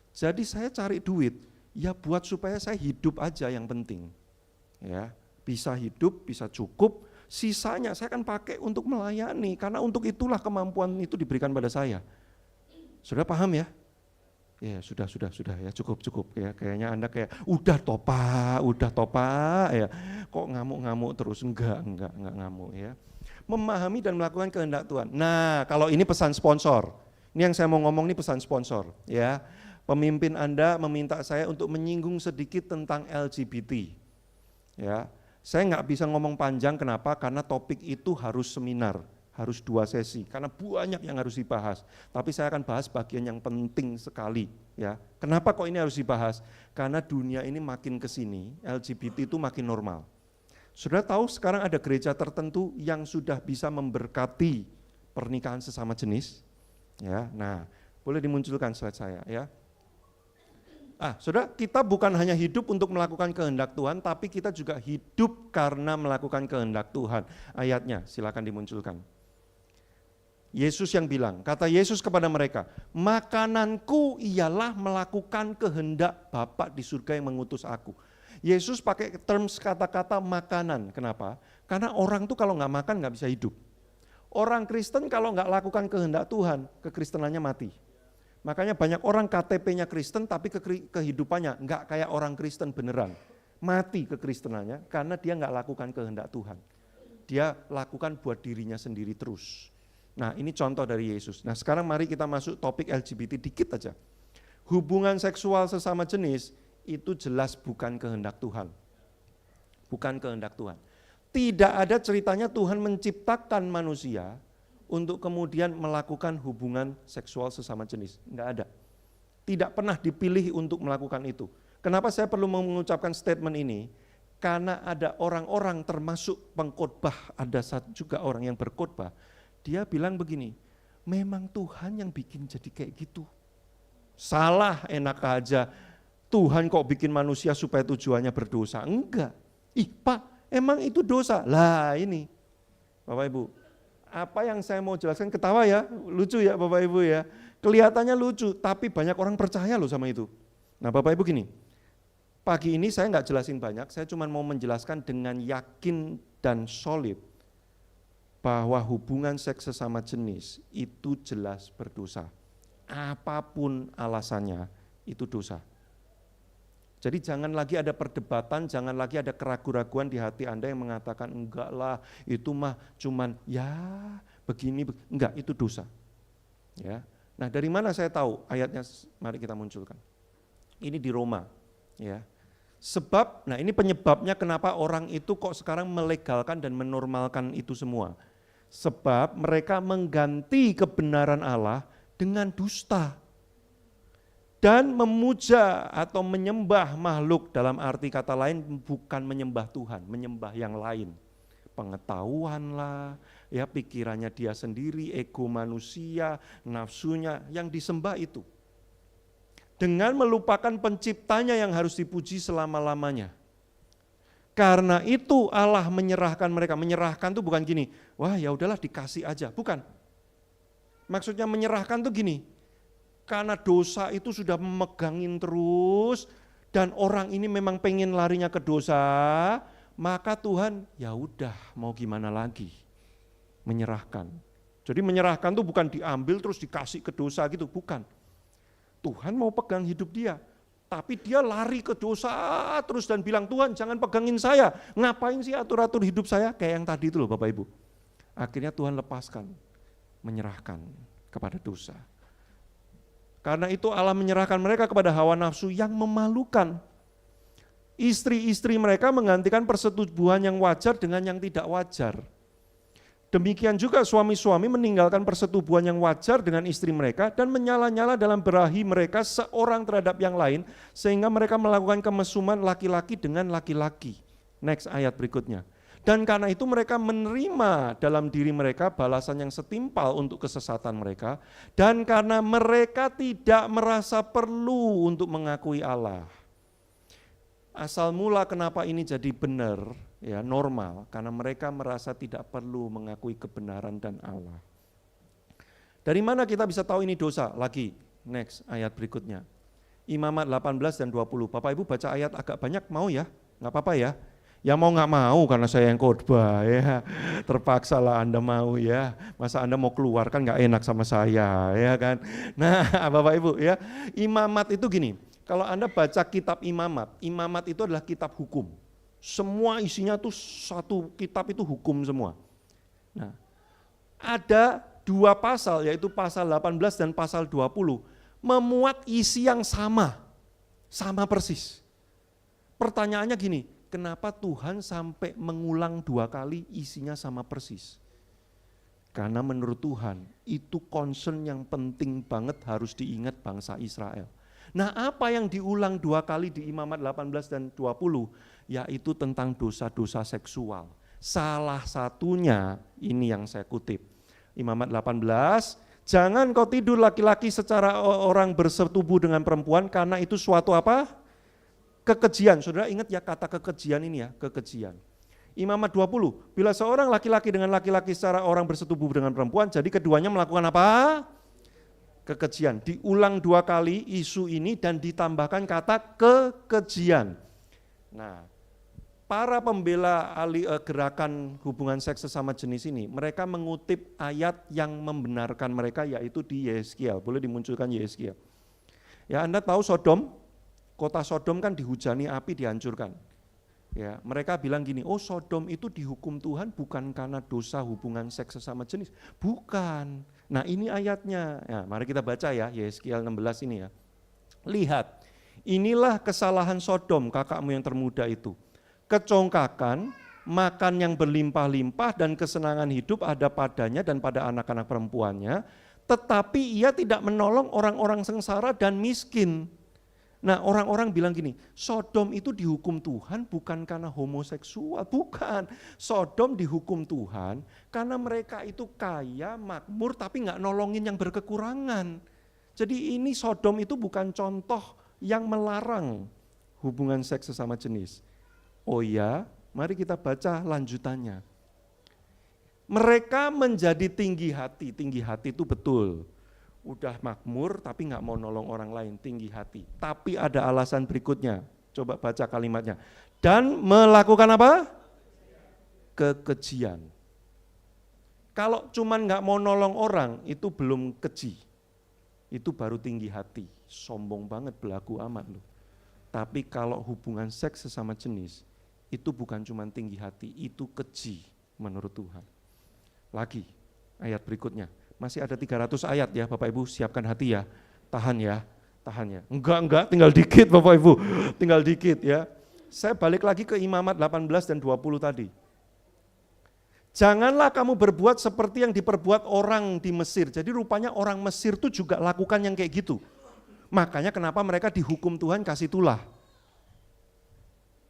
Jadi saya cari duit, ya buat supaya saya hidup aja yang penting. Ya, bisa hidup, bisa cukup, sisanya saya akan pakai untuk melayani, karena untuk itulah kemampuan itu diberikan pada saya. Sudah paham ya? Ya sudah ya cukup ya. Kayaknya Anda kayak udah topa ya. Kok ngamuk-ngamuk terus? Enggak ngamuk ya. Memahami dan melakukan kehendak Tuhan. Nah, kalau ini pesan sponsor. Ini yang saya mau ngomong ini pesan sponsor ya. Pemimpin Anda meminta saya untuk menyinggung sedikit tentang LGBT. Ya. Saya nggak bisa ngomong panjang, kenapa? Karena topik itu harus seminar, harus 2 sesi karena banyak yang harus dibahas. Tapi saya akan bahas bagian yang penting sekali ya. Kenapa kok ini harus dibahas? Karena dunia ini makin ke sini, LGBT itu makin normal. Sudah tahu sekarang ada gereja tertentu yang sudah bisa memberkati pernikahan sesama jenis. Ya, nah, boleh dimunculkan slide saya ya. Saudara, kita bukan hanya hidup untuk melakukan kehendak Tuhan, tapi kita juga hidup karena melakukan kehendak Tuhan. Ayatnya, silakan dimunculkan. Yesus yang bilang, kata Yesus kepada mereka, makananku ialah melakukan kehendak Bapa di surga yang mengutus aku. Yesus pakai terms kata-kata makanan, kenapa? Karena orang tuh kalau nggak makan nggak bisa hidup. Orang Kristen kalau nggak lakukan kehendak Tuhan, kekristenannya mati. Makanya banyak orang KTP-nya Kristen tapi kehidupannya nggak kayak orang Kristen beneran. Mati kekristenannya karena dia nggak lakukan kehendak Tuhan. Dia lakukan buat dirinya sendiri terus. Nah ini contoh dari Yesus. Nah sekarang mari kita masuk topik LGBT dikit aja. Hubungan seksual sesama jenis itu jelas bukan kehendak Tuhan. Bukan kehendak Tuhan. Tidak ada ceritanya Tuhan menciptakan manusia untuk kemudian melakukan hubungan seksual sesama jenis. Enggak ada. Tidak pernah dipilih untuk melakukan itu. Kenapa saya perlu mengucapkan statement ini? Karena ada orang-orang termasuk pengkhotbah, ada juga orang yang berkhotbah. Dia bilang begini, memang Tuhan yang bikin jadi kayak gitu. Salah, enak aja. Tuhan kok bikin manusia supaya tujuannya berdosa? Enggak. Pak, emang itu dosa? Lah ini, Bapak Ibu. Apa yang saya mau jelaskan, ketawa ya, lucu ya Bapak Ibu ya. Kelihatannya lucu, tapi banyak orang percaya loh sama itu. Nah Bapak Ibu gini, pagi ini saya nggak jelasin banyak, saya cuma mau menjelaskan dengan yakin dan solid bahwa hubungan seks sesama jenis itu jelas berdosa. Apapun alasannya, itu dosa. Jadi jangan lagi ada perdebatan, jangan lagi ada keraguan-raguan di hati Anda yang mengatakan enggak lah, itu mah cuman ya begini, enggak, itu dosa. Ya. Nah dari mana saya tahu ayatnya, mari kita munculkan. Ini di Roma. Ya. Sebab, nah ini penyebabnya kenapa orang itu kok sekarang melegalkan dan menormalkan itu semua. Sebab mereka mengganti kebenaran Allah dengan dusta. Dan memuja atau menyembah makhluk, dalam arti kata lain bukan menyembah Tuhan, menyembah yang lain. Pengetahuan lah, ya pikirannya dia sendiri, ego manusia, nafsunya yang disembah itu. Dengan melupakan penciptanya yang harus dipuji selama-lamanya. Karena itu Allah menyerahkan mereka. Menyerahkan tuh bukan gini, wah ya udahlah dikasih aja, bukan. Maksudnya menyerahkan tuh gini, karena dosa itu sudah memegangin terus dan orang ini memang pengen larinya ke dosa, maka Tuhan ya udah mau gimana lagi, menyerahkan. Jadi menyerahkan tuh bukan diambil terus dikasih ke dosa gitu, bukan. Tuhan mau pegang hidup dia, tapi dia lari ke dosa terus dan bilang, Tuhan jangan pegangin saya, ngapain sih atur-atur hidup saya, kayak yang tadi itu loh Bapak Ibu. Akhirnya Tuhan lepaskan, menyerahkan kepada dosa. Karena itu Allah menyerahkan mereka kepada hawa nafsu yang memalukan. Istri-istri mereka menggantikan persetubuhan yang wajar dengan yang tidak wajar. Demikian juga suami-suami meninggalkan persetubuhan yang wajar dengan istri mereka dan menyala-nyala dalam berahi mereka seorang terhadap yang lain sehingga mereka melakukan kemesuman laki-laki dengan laki-laki. Next ayat berikutnya. Dan karena itu mereka menerima dalam diri mereka balasan yang setimpal untuk kesesatan mereka. Dan karena mereka tidak merasa perlu untuk mengakui Allah. Asal mula kenapa ini jadi benar, ya normal, karena mereka merasa tidak perlu mengakui kebenaran dan Allah. Dari mana kita bisa tahu ini dosa? Lagi, next ayat berikutnya. Imamat 18 dan 20. Bapak Ibu baca ayat agak banyak mau ya? Nggak apa-apa ya? Ya mau nggak mau karena saya yang khotbah ya, terpaksa lah Anda mau ya, masa Anda mau keluar kan nggak enak sama saya ya kan. Nah Bapak Ibu ya, imamat itu gini, kalau Anda baca kitab imamat itu adalah kitab hukum. Semua isinya tuh satu kitab itu hukum semua. Nah ada 2 pasal yaitu pasal 18 dan pasal 20 memuat isi yang sama persis. Pertanyaannya gini, kenapa Tuhan sampai mengulang 2 kali isinya sama persis? Karena menurut Tuhan itu concern yang penting banget harus diingat bangsa Israel. Nah, apa yang diulang 2 kali di Imamat 18 dan 20 yaitu tentang dosa-dosa seksual. Salah satunya ini yang saya kutip. Imamat 18, jangan kau tidur laki-laki secara orang bersetubuh dengan perempuan karena itu suatu apa? Kekejian. Saudara ingat ya kata kekejian ini ya, kekejian. Imamat 20, bila seorang laki-laki dengan laki-laki secara orang bersetubuh dengan perempuan, jadi keduanya melakukan apa? Kekejian. Diulang 2 kali isu ini dan ditambahkan kata kekejian. Nah, para pembela gerakan hubungan seks sesama jenis ini, mereka mengutip ayat yang membenarkan mereka yaitu di Yehezkiel. Boleh dimunculkan Yehezkiel. Ya, Anda tahu Sodom, kota Sodom kan dihujani api, dihancurkan. Ya, mereka bilang gini, oh Sodom itu dihukum Tuhan bukan karena dosa hubungan seks sesama jenis. Bukan. Nah ini ayatnya, ya, mari kita baca ya, Yehezkiel 16 ini ya. Lihat, inilah kesalahan Sodom, kakakmu yang termuda itu. Kecongkakan, makan yang berlimpah-limpah dan kesenangan hidup ada padanya dan pada anak-anak perempuannya, tetapi ia tidak menolong orang-orang sengsara dan miskin. Nah orang-orang bilang gini, Sodom itu dihukum Tuhan bukan karena homoseksual, bukan. Sodom dihukum Tuhan karena mereka itu kaya, makmur tapi nggak nolongin yang berkekurangan. Jadi ini Sodom itu bukan contoh yang melarang hubungan seks sesama jenis. Oh ya, mari kita baca lanjutannya. Mereka menjadi tinggi hati itu betul. Udah makmur tapi nggak mau nolong orang lain, tinggi hati. Tapi ada alasan berikutnya, coba baca kalimatnya. Dan melakukan apa? Kekejian. Kalau cuman nggak mau nolong orang, itu belum keji. Itu baru tinggi hati, sombong banget, belagu amat loh. Tapi kalau hubungan seks sesama jenis, itu bukan cuman tinggi hati, itu keji menurut Tuhan. Lagi, ayat berikutnya. Masih ada 300 ayat ya Bapak Ibu, siapkan hati ya, tahan ya. Enggak, tinggal dikit Bapak Ibu, tinggal dikit ya. Saya balik lagi ke Imamat 18 dan 20 tadi. Janganlah kamu berbuat seperti yang diperbuat orang di Mesir. Jadi rupanya orang Mesir tuh juga lakukan yang kayak gitu. Makanya kenapa mereka dihukum Tuhan kasih tulah.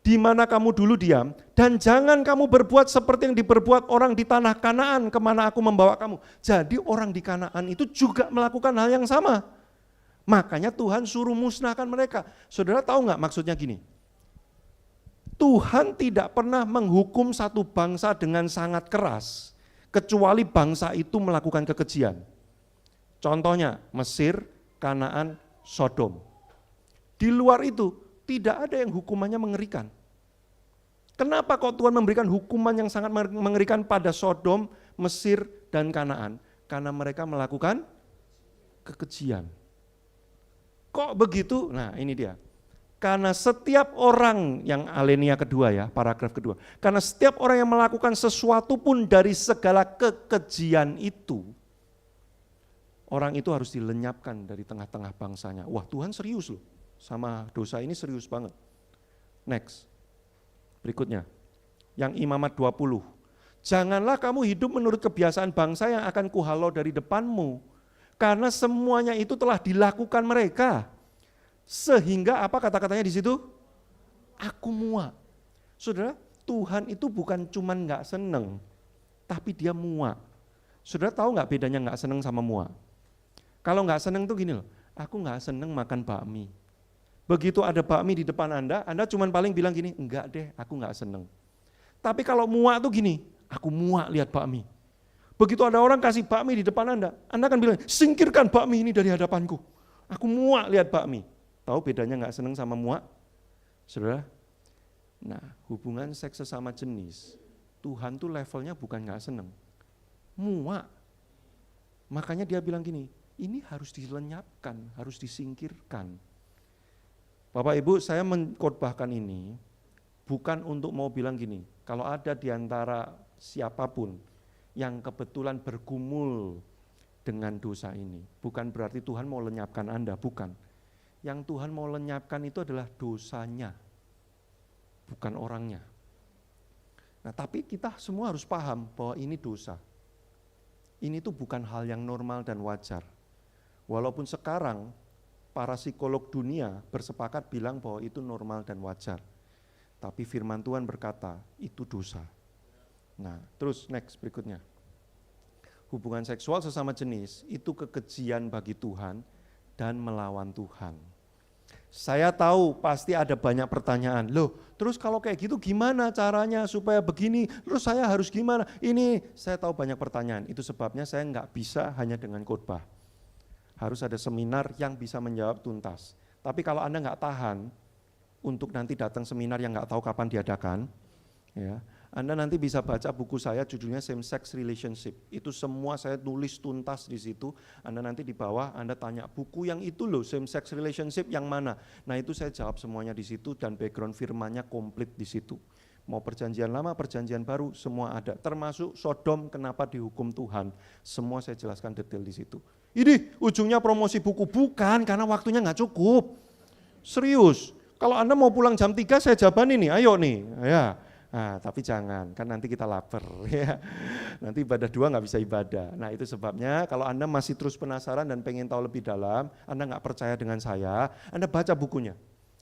Di mana kamu dulu diam, dan jangan kamu berbuat seperti yang diperbuat orang di tanah Kanaan kemana aku membawa kamu. Jadi orang di Kanaan itu juga melakukan hal yang sama. Makanya Tuhan suruh musnahkan mereka. Saudara tahu nggak maksudnya gini? Tuhan tidak pernah menghukum satu bangsa dengan sangat keras, kecuali bangsa itu melakukan kekejian. Contohnya Mesir, Kanaan, Sodom. Di luar itu tidak ada yang hukumannya mengerikan. Kenapa kok Tuhan memberikan hukuman yang sangat mengerikan pada Sodom, Mesir, dan Kanaan? Karena mereka melakukan kekejian. Kok begitu? Nah ini dia. Karena setiap orang yang alenia kedua ya, paragraf kedua. Karena setiap orang yang melakukan sesuatu pun dari segala kekejian itu, orang itu harus dilenyapkan dari tengah-tengah bangsanya. Wah Tuhan serius loh, sama dosa ini serius banget. Next. Berikutnya, yang Imamat 20. Janganlah kamu hidup menurut kebiasaan bangsa yang akan kuhalau dari depanmu. Karena semuanya itu telah dilakukan mereka. Sehingga apa kata-katanya di situ? Aku muak. Saudara, Tuhan itu bukan cuman gak seneng, tapi dia muak. Saudara tahu gak bedanya gak seneng sama muak? Kalau gak seneng tuh gini loh, aku gak seneng makan bakmi. Begitu ada bakmi di depan Anda cuma paling bilang gini, enggak deh, aku enggak seneng. Tapi kalau muak tuh gini, aku muak lihat bakmi. Begitu ada orang kasih bakmi di depan Anda akan bilang, singkirkan bakmi ini dari hadapanku. Aku muak lihat bakmi. Tahu bedanya enggak seneng sama muak? Saudara? Nah, hubungan seks sesama jenis, Tuhan tuh levelnya bukan enggak seneng, muak. Makanya dia bilang gini, ini harus dilenyapkan, harus disingkirkan. Bapak Ibu, saya mengkhotbahkan ini bukan untuk mau bilang gini, kalau ada di antara siapapun yang kebetulan bergumul dengan dosa ini, bukan berarti Tuhan mau lenyapkan Anda, bukan. Yang Tuhan mau lenyapkan itu adalah dosanya, bukan orangnya. Nah, tapi kita semua harus paham bahwa ini dosa. Ini tuh bukan hal yang normal dan wajar. Walaupun sekarang para psikolog dunia bersepakat bilang bahwa itu normal dan wajar. Tapi firman Tuhan berkata, itu dosa. Nah, terus next berikutnya. Hubungan seksual sesama jenis itu kekejian bagi Tuhan dan melawan Tuhan. Saya tahu pasti ada banyak pertanyaan, loh terus kalau kayak gitu gimana caranya supaya begini, terus saya harus gimana, ini saya tahu banyak pertanyaan, itu sebabnya saya nggak bisa hanya dengan khotbah. Harus ada seminar yang bisa menjawab tuntas. Tapi kalau Anda nggak tahan untuk nanti datang seminar yang nggak tahu kapan diadakan, ya, Anda nanti bisa baca buku saya judulnya Same Sex Relationship. Itu semua saya tulis tuntas di situ. Anda nanti di bawah Anda tanya buku yang itu loh Same Sex Relationship yang mana. Nah itu saya jawab semuanya di situ dan background firmannya komplit di situ. Mau perjanjian lama, perjanjian baru, semua ada. Termasuk Sodom kenapa dihukum Tuhan. Semua saya jelaskan detail di situ. Ini ujungnya promosi buku, bukan karena waktunya nggak cukup. Serius, kalau Anda mau pulang jam 3 saya jawaban ini, ayo nih. Ya. Nah, tapi jangan, kan nanti kita lapar. Ya. Nanti ibadah 2 nggak bisa ibadah. Nah itu sebabnya kalau Anda masih terus penasaran dan pengen tahu lebih dalam, Anda nggak percaya dengan saya, Anda baca bukunya,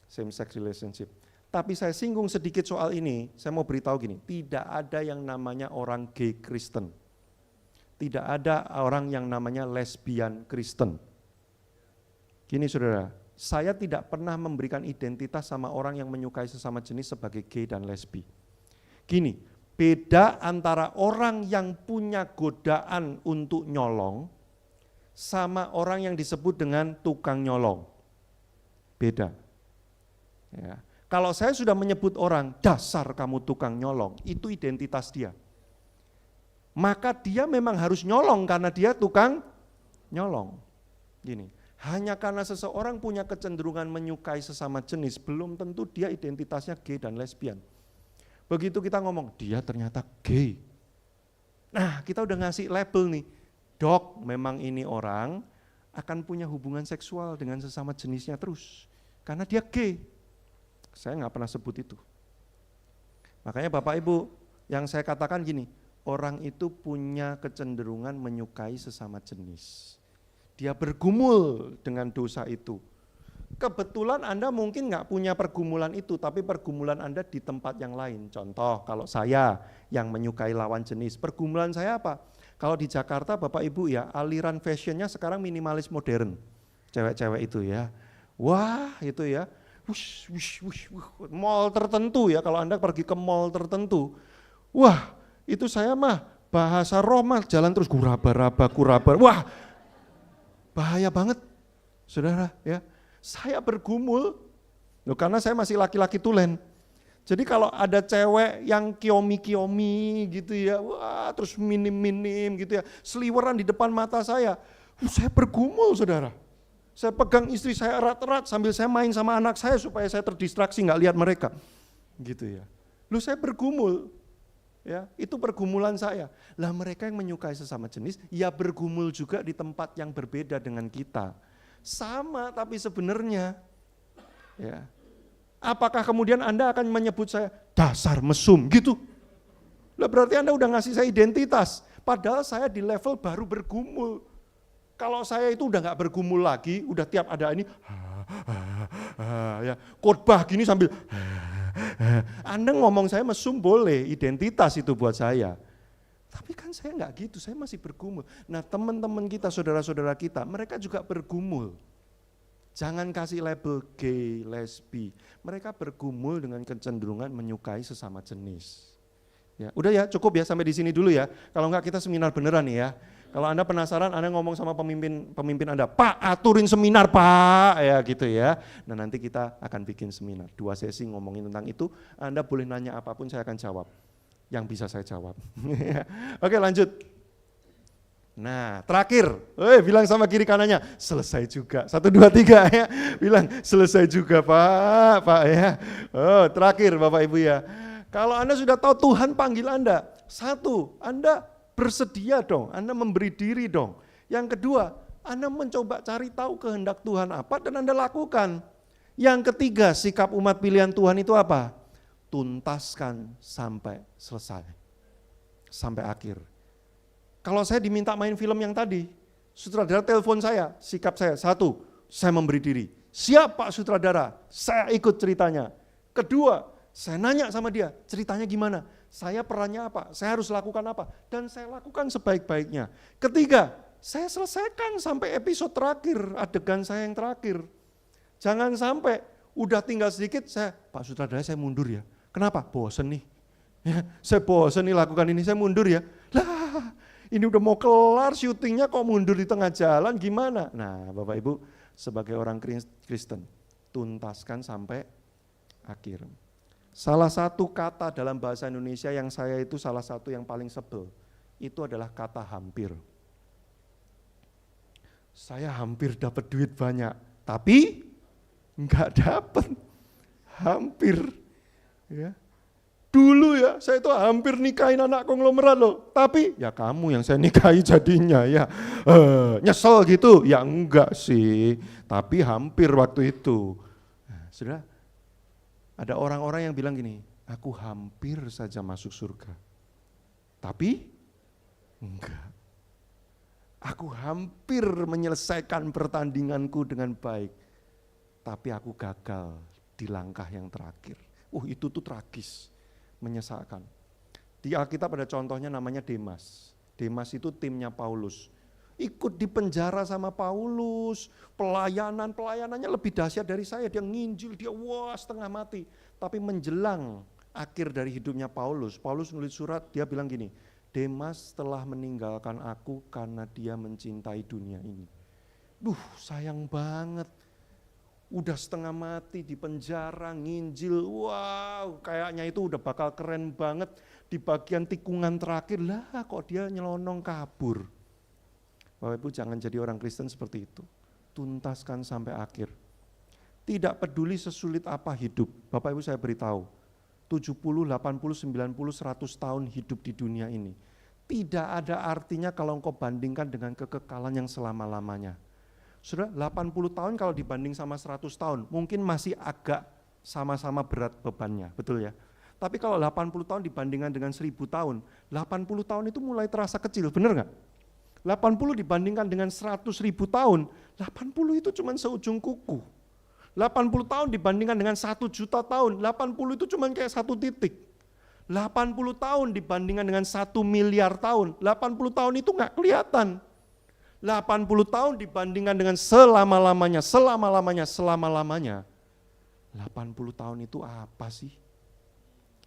Same Sex Relationship. Tapi saya singgung sedikit soal ini, saya mau beritahu gini, tidak ada yang namanya orang gay Kristen. Tidak ada orang yang namanya lesbian Kristen. Gini saudara, saya tidak pernah memberikan identitas sama orang yang menyukai sesama jenis sebagai gay dan lesbi. Gini, beda antara orang yang punya godaan untuk nyolong sama orang yang disebut dengan tukang nyolong. Beda. Ya. Kalau saya sudah menyebut orang, dasar kamu tukang nyolong, itu identitas dia. Maka dia memang harus nyolong karena dia tukang nyolong. Gini, hanya karena seseorang punya kecenderungan menyukai sesama jenis, belum tentu dia identitasnya gay dan lesbian. Begitu kita ngomong, dia ternyata gay. Nah, kita udah ngasih label nih, dok memang ini orang akan punya hubungan seksual dengan sesama jenisnya terus. Karena dia gay. Saya nggak pernah sebut itu. Makanya Bapak Ibu, yang saya katakan gini, orang itu punya kecenderungan menyukai sesama jenis. Dia bergumul dengan dosa itu. Kebetulan Anda mungkin nggak punya pergumulan itu, tapi pergumulan Anda di tempat yang lain. Contoh, kalau saya yang menyukai lawan jenis, pergumulan saya apa? Kalau di Jakarta Bapak Ibu ya, aliran fashionnya sekarang minimalis modern. Cewek-cewek itu ya. Wah itu ya. Wush, wush, wush, wush. Mall tertentu ya, kalau Anda pergi ke mall tertentu, wah itu saya mah bahasa Roma jalan terus kuraba-raba, wah bahaya banget saudara ya. Saya bergumul, loh, karena saya masih laki-laki tulen. Jadi kalau ada cewek yang kiomi-kiomi gitu ya, wah terus minim-minim gitu ya, seliweran di depan mata saya bergumul saudara. Saya pegang istri saya erat-erat sambil saya main sama anak saya supaya saya terdistraksi nggak lihat mereka, gitu ya. Lu saya bergumul, ya itu pergumulan saya. Lah mereka yang menyukai sesama jenis, ya bergumul juga di tempat yang berbeda dengan kita. Sama tapi sebenarnya, ya. Apakah kemudian Anda akan menyebut saya dasar mesum gitu? Lah berarti Anda udah ngasih saya identitas, padahal saya di level baru bergumul. Kalau saya itu udah nggak bergumul lagi, udah tiap ada ini, ya khotbah gini sambil, Anda ngomong saya mesum boleh, identitas itu buat saya. Tapi kan saya nggak gitu, saya masih bergumul. Nah teman-teman kita, saudara-saudara kita, mereka juga bergumul. Jangan kasih label gay, lesbi. Mereka bergumul dengan kecenderungan menyukai sesama jenis. Ya, udah ya, cukup ya sampai di sini dulu ya. Kalau enggak kita seminar beneran nih ya. Kalau Anda penasaran, Anda ngomong sama pemimpin Anda, Pak aturin seminar Pak, ya gitu ya. Nah nanti kita akan bikin seminar, 2 sesi ngomongin tentang itu. Anda boleh nanya apapun saya akan jawab, yang bisa saya jawab. Oke lanjut. Nah terakhir, bilang sama kiri kanannya, selesai juga, 1, 2, 3 ya. Bilang selesai juga Pak ya. Oh terakhir Bapak Ibu ya. Kalau Anda sudah tahu Tuhan panggil Anda, 1, Anda bersedia dong, Anda memberi diri dong. Yang kedua, Anda mencoba cari tahu kehendak Tuhan apa dan Anda lakukan. Yang ketiga, sikap umat pilihan Tuhan itu apa? Tuntaskan sampai selesai, sampai akhir. Kalau saya diminta main film yang tadi, sutradara telepon saya, sikap saya, satu, saya memberi diri. Siap Pak Sutradara, saya ikut ceritanya. Kedua, saya nanya sama dia, ceritanya gimana? Saya perannya apa? Saya harus lakukan apa? Dan saya lakukan sebaik-baiknya. Ketiga, saya selesaikan sampai episode terakhir, adegan saya yang terakhir. Jangan sampai udah tinggal sedikit, Pak Sutradara saya mundur ya. Kenapa? Bosen nih. Ya, saya bosen nih lakukan ini, saya mundur ya. Lah, ini udah mau kelar syutingnya kok mundur di tengah jalan, gimana? Nah, Bapak Ibu, sebagai orang Kristen, tuntaskan sampai akhir. Salah satu kata dalam bahasa Indonesia yang saya itu salah satu yang paling sebel, itu adalah kata hampir. Saya hampir dapat duit banyak, tapi enggak dapat. Hampir. Ya. Dulu ya, saya itu hampir nikahin anak konglomerat loh, tapi ya kamu yang saya nikahi jadinya ya. Nyesel gitu, ya enggak sih, tapi hampir waktu itu. Nah, saudara, ada orang-orang yang bilang gini, aku hampir saja masuk surga, tapi enggak. Aku hampir menyelesaikan pertandinganku dengan baik, tapi aku gagal di langkah yang terakhir. Itu tuh tragis. Menyesalkan. Di Alkitab ada contohnya namanya Demas. Demas itu timnya Paulus. Ikut di penjara sama Paulus, pelayanannya lebih dahsyat dari saya. Dia nginjil, dia setengah mati. Tapi menjelang akhir dari hidupnya Paulus nulis surat, dia bilang gini, Demas telah meninggalkan aku karena dia mencintai dunia ini. Sayang banget. Udah setengah mati di penjara, nginjil, kayaknya itu udah bakal keren banget. Di bagian tikungan terakhir, kok dia nyelonong kabur. Bapak Ibu jangan jadi orang Kristen seperti itu. Tuntaskan sampai akhir. Tidak peduli sesulit apa hidup, Bapak Ibu saya beritahu, 70, 80, 90, 100 tahun hidup di dunia ini. Tidak ada artinya kalau engkau bandingkan dengan kekekalan yang selama-lamanya. Sudah 80 tahun kalau dibanding sama 100 tahun, mungkin masih agak sama-sama berat bebannya, betul ya? Tapi kalau 80 tahun dibandingkan dengan 1000 tahun, 80 tahun itu mulai terasa kecil, benar nggak? 80 dibandingkan dengan 100.000 tahun, 80 itu cuma seujung kuku. 80 tahun dibandingkan dengan 1 juta tahun, 80 itu cuma kayak 1 titik. 80 tahun dibandingkan dengan 1 miliar tahun, 80 tahun itu nggak kelihatan. 80 tahun dibandingkan dengan selama-lamanya. 80 tahun itu apa sih?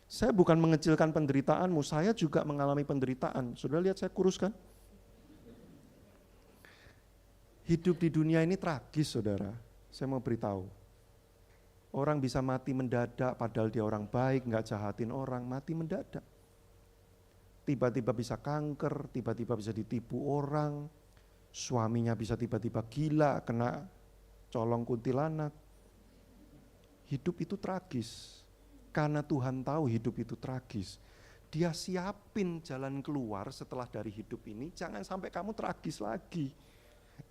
Saya bukan mengecilkan penderitaanmu, saya juga mengalami penderitaan. Sudah lihat saya kurus kan? Hidup di dunia ini tragis saudara, saya mau beritahu. Orang bisa mati mendadak padahal dia orang baik, gak jahatin orang, mati mendadak. Tiba-tiba bisa kanker, tiba-tiba bisa ditipu orang, suaminya bisa tiba-tiba gila, kena colong kuntilanak. Hidup itu tragis, karena Tuhan tahu hidup itu tragis. Dia siapin jalan keluar setelah dari hidup ini, jangan sampai kamu tragis lagi.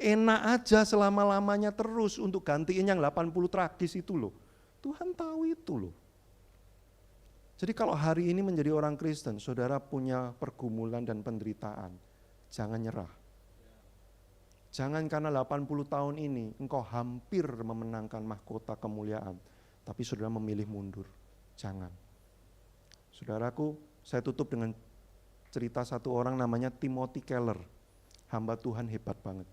Enak aja selama-lamanya terus untuk gantiin yang 80 tragis itu loh. Tuhan tahu itu loh. Jadi kalau hari ini menjadi orang Kristen, saudara punya pergumulan dan penderitaan, jangan nyerah. Jangan karena 80 tahun ini engkau hampir memenangkan mahkota kemuliaan, tapi saudara memilih mundur. Jangan. Saudaraku, saya tutup dengan cerita satu orang namanya Timothy Keller. Hamba Tuhan hebat banget.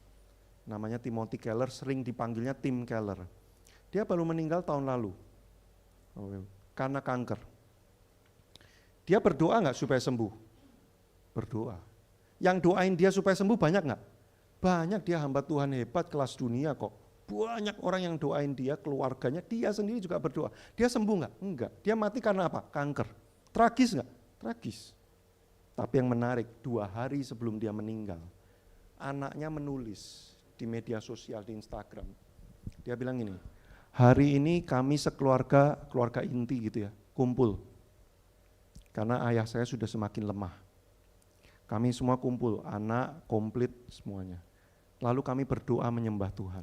Namanya Timothy Keller, sering dipanggilnya Tim Keller. Dia baru meninggal tahun lalu karena kanker. Dia berdoa nggak supaya sembuh? Berdoa. Yang doain dia supaya sembuh banyak nggak? Banyak. Dia hamba Tuhan hebat kelas dunia kok. Banyak orang yang doain dia, keluarganya, dia sendiri juga berdoa. Dia sembuh nggak? Enggak. Dia mati karena apa? Kanker. Tragis nggak? Tragis. Tapi yang menarik, 2 hari sebelum dia meninggal, anaknya menulis di media sosial, di Instagram. Dia bilang gini, hari ini kami sekeluarga, keluarga inti gitu ya, kumpul. Karena ayah saya sudah semakin lemah. Kami semua kumpul, anak komplit semuanya. Lalu kami berdoa menyembah Tuhan.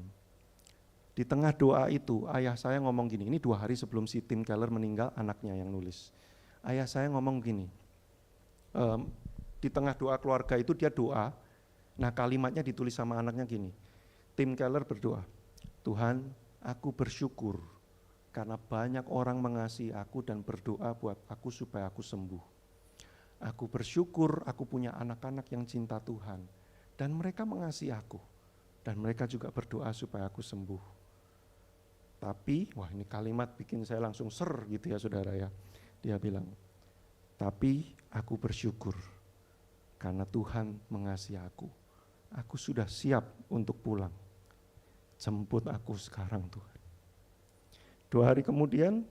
Di tengah doa itu, ayah saya ngomong gini, ini 2 hari sebelum si Tim Keller meninggal, anaknya yang nulis. Ayah saya ngomong gini, Di tengah doa keluarga itu dia doa. Nah kalimatnya ditulis sama anaknya gini. Tim Keller berdoa, Tuhan aku bersyukur karena banyak orang mengasihi aku dan berdoa buat aku supaya aku sembuh. Aku bersyukur aku punya anak-anak yang cinta Tuhan dan mereka mengasihi aku. Dan mereka juga berdoa supaya aku sembuh. Tapi, wah ini kalimat bikin saya langsung ser gitu ya saudara ya. Dia bilang, tapi aku bersyukur karena Tuhan mengasihi aku. Aku sudah siap untuk pulang. Jemput aku sekarang Tuhan. 2 hari kemudian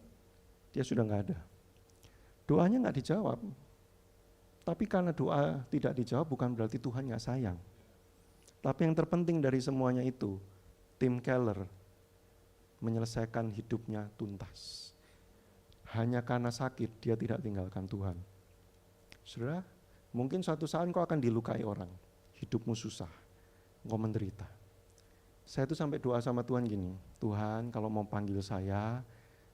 dia sudah gak ada. Doanya gak dijawab. Tapi karena doa tidak dijawab bukan berarti Tuhan gak sayang. Tapi yang terpenting dari semuanya itu, Tim Keller menyelesaikan hidupnya tuntas. Hanya karena sakit dia tidak tinggalkan Tuhan. Saudara, mungkin suatu saat kau akan dilukai orang, hidupmu susah, kau menderita. Saya tuh sampai doa sama Tuhan gini, Tuhan kalau mau panggil saya,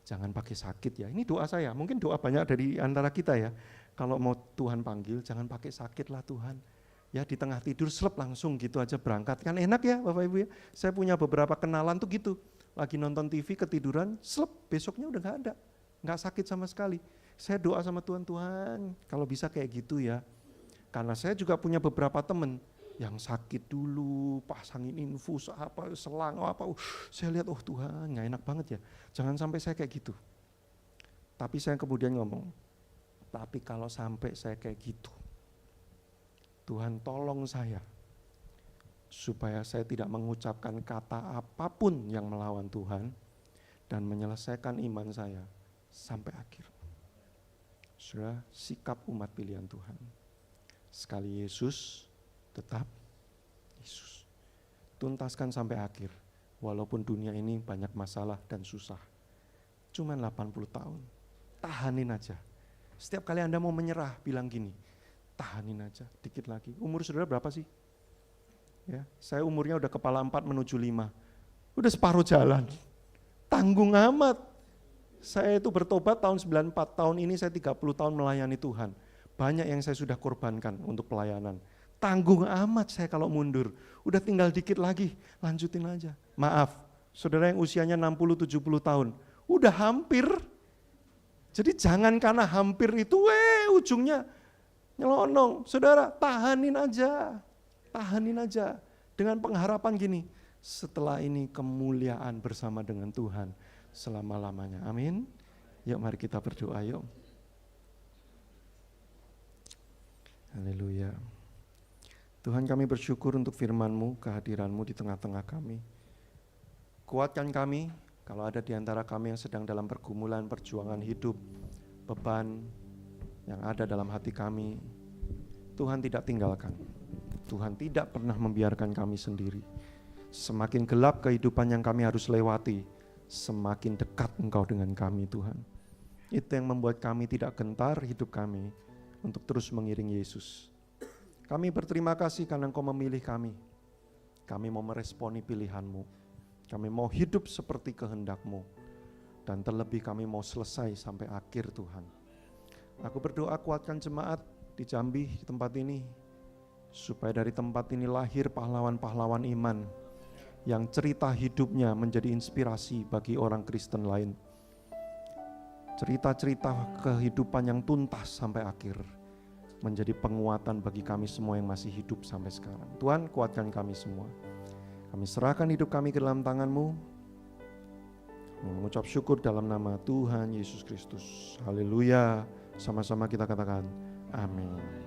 jangan pakai sakit ya. Ini doa saya, mungkin doa banyak dari antara kita ya. Kalau mau Tuhan panggil, jangan pakai sakit lah Tuhan. Ya di tengah tidur selep langsung gitu aja berangkat. Kan enak ya Bapak Ibu ya. Saya punya beberapa kenalan tuh gitu. Lagi nonton TV ketiduran, selep besoknya udah gak ada. Gak sakit sama sekali. Saya doa sama Tuhan, Tuhan kalau bisa kayak gitu ya. Karena saya juga punya beberapa teman yang sakit dulu, pasangin infus, apa selang, apa. Saya lihat, oh Tuhan gak enak banget ya. Jangan sampai saya kayak gitu. Tapi saya kemudian ngomong, tapi kalau sampai saya kayak gitu, Tuhan tolong saya supaya saya tidak mengucapkan kata apapun yang melawan Tuhan dan menyelesaikan iman saya sampai akhir. Saudara, sikap umat pilihan Tuhan. Sekali Yesus, tetap Yesus. Tuntaskan sampai akhir, walaupun dunia ini banyak masalah dan susah. Cuman 80 tahun, tahanin aja. Setiap kali Anda mau menyerah, bilang gini, tahanin aja, dikit lagi. Umur saudara berapa sih? Ya, saya umurnya udah kepala 4 menuju 5. Udah separuh jalan. Tanggung amat. Saya itu bertobat tahun 94, tahun ini saya 30 tahun melayani Tuhan. Banyak yang saya sudah korbankan untuk pelayanan. Tanggung amat saya kalau mundur. Udah tinggal dikit lagi, lanjutin aja. Maaf, saudara yang usianya 60-70 tahun, udah hampir. Jadi jangan karena hampir itu, ujungnya nyelonong. Saudara, tahanin aja. Tahanin aja dengan pengharapan gini, setelah ini kemuliaan bersama dengan Tuhan selama-lamanya. Amin. Yuk mari kita berdoa yuk. Haleluya. Tuhan kami bersyukur untuk firman-Mu, kehadiran-Mu di tengah-tengah kami. Kuatkan kami kalau ada di antara kami yang sedang dalam pergumulan, perjuangan hidup, beban yang ada dalam hati kami. Tuhan tidak tinggalkan. Tuhan tidak pernah membiarkan kami sendiri. Semakin gelap kehidupan yang kami harus lewati, semakin dekat Engkau dengan kami Tuhan. Itu yang membuat kami tidak gentar hidup kami untuk terus mengiring Yesus. Kami berterima kasih karena Engkau memilih kami. Kami mau meresponi pilihan-Mu. Kami mau hidup seperti kehendak-Mu. Dan terlebih kami mau selesai sampai akhir Tuhan. Aku berdoa kuatkan jemaat di Jambi, di tempat ini. Supaya dari tempat ini lahir pahlawan-pahlawan iman yang cerita hidupnya menjadi inspirasi bagi orang Kristen lain. Cerita-cerita kehidupan yang tuntas sampai akhir menjadi penguatan bagi kami semua yang masih hidup sampai sekarang. Tuhan, kuatkan kami semua. Kami serahkan hidup kami ke dalam tangan-Mu. Kami mengucap syukur dalam nama Tuhan Yesus Kristus. Haleluya. Sama-sama kita katakan amin.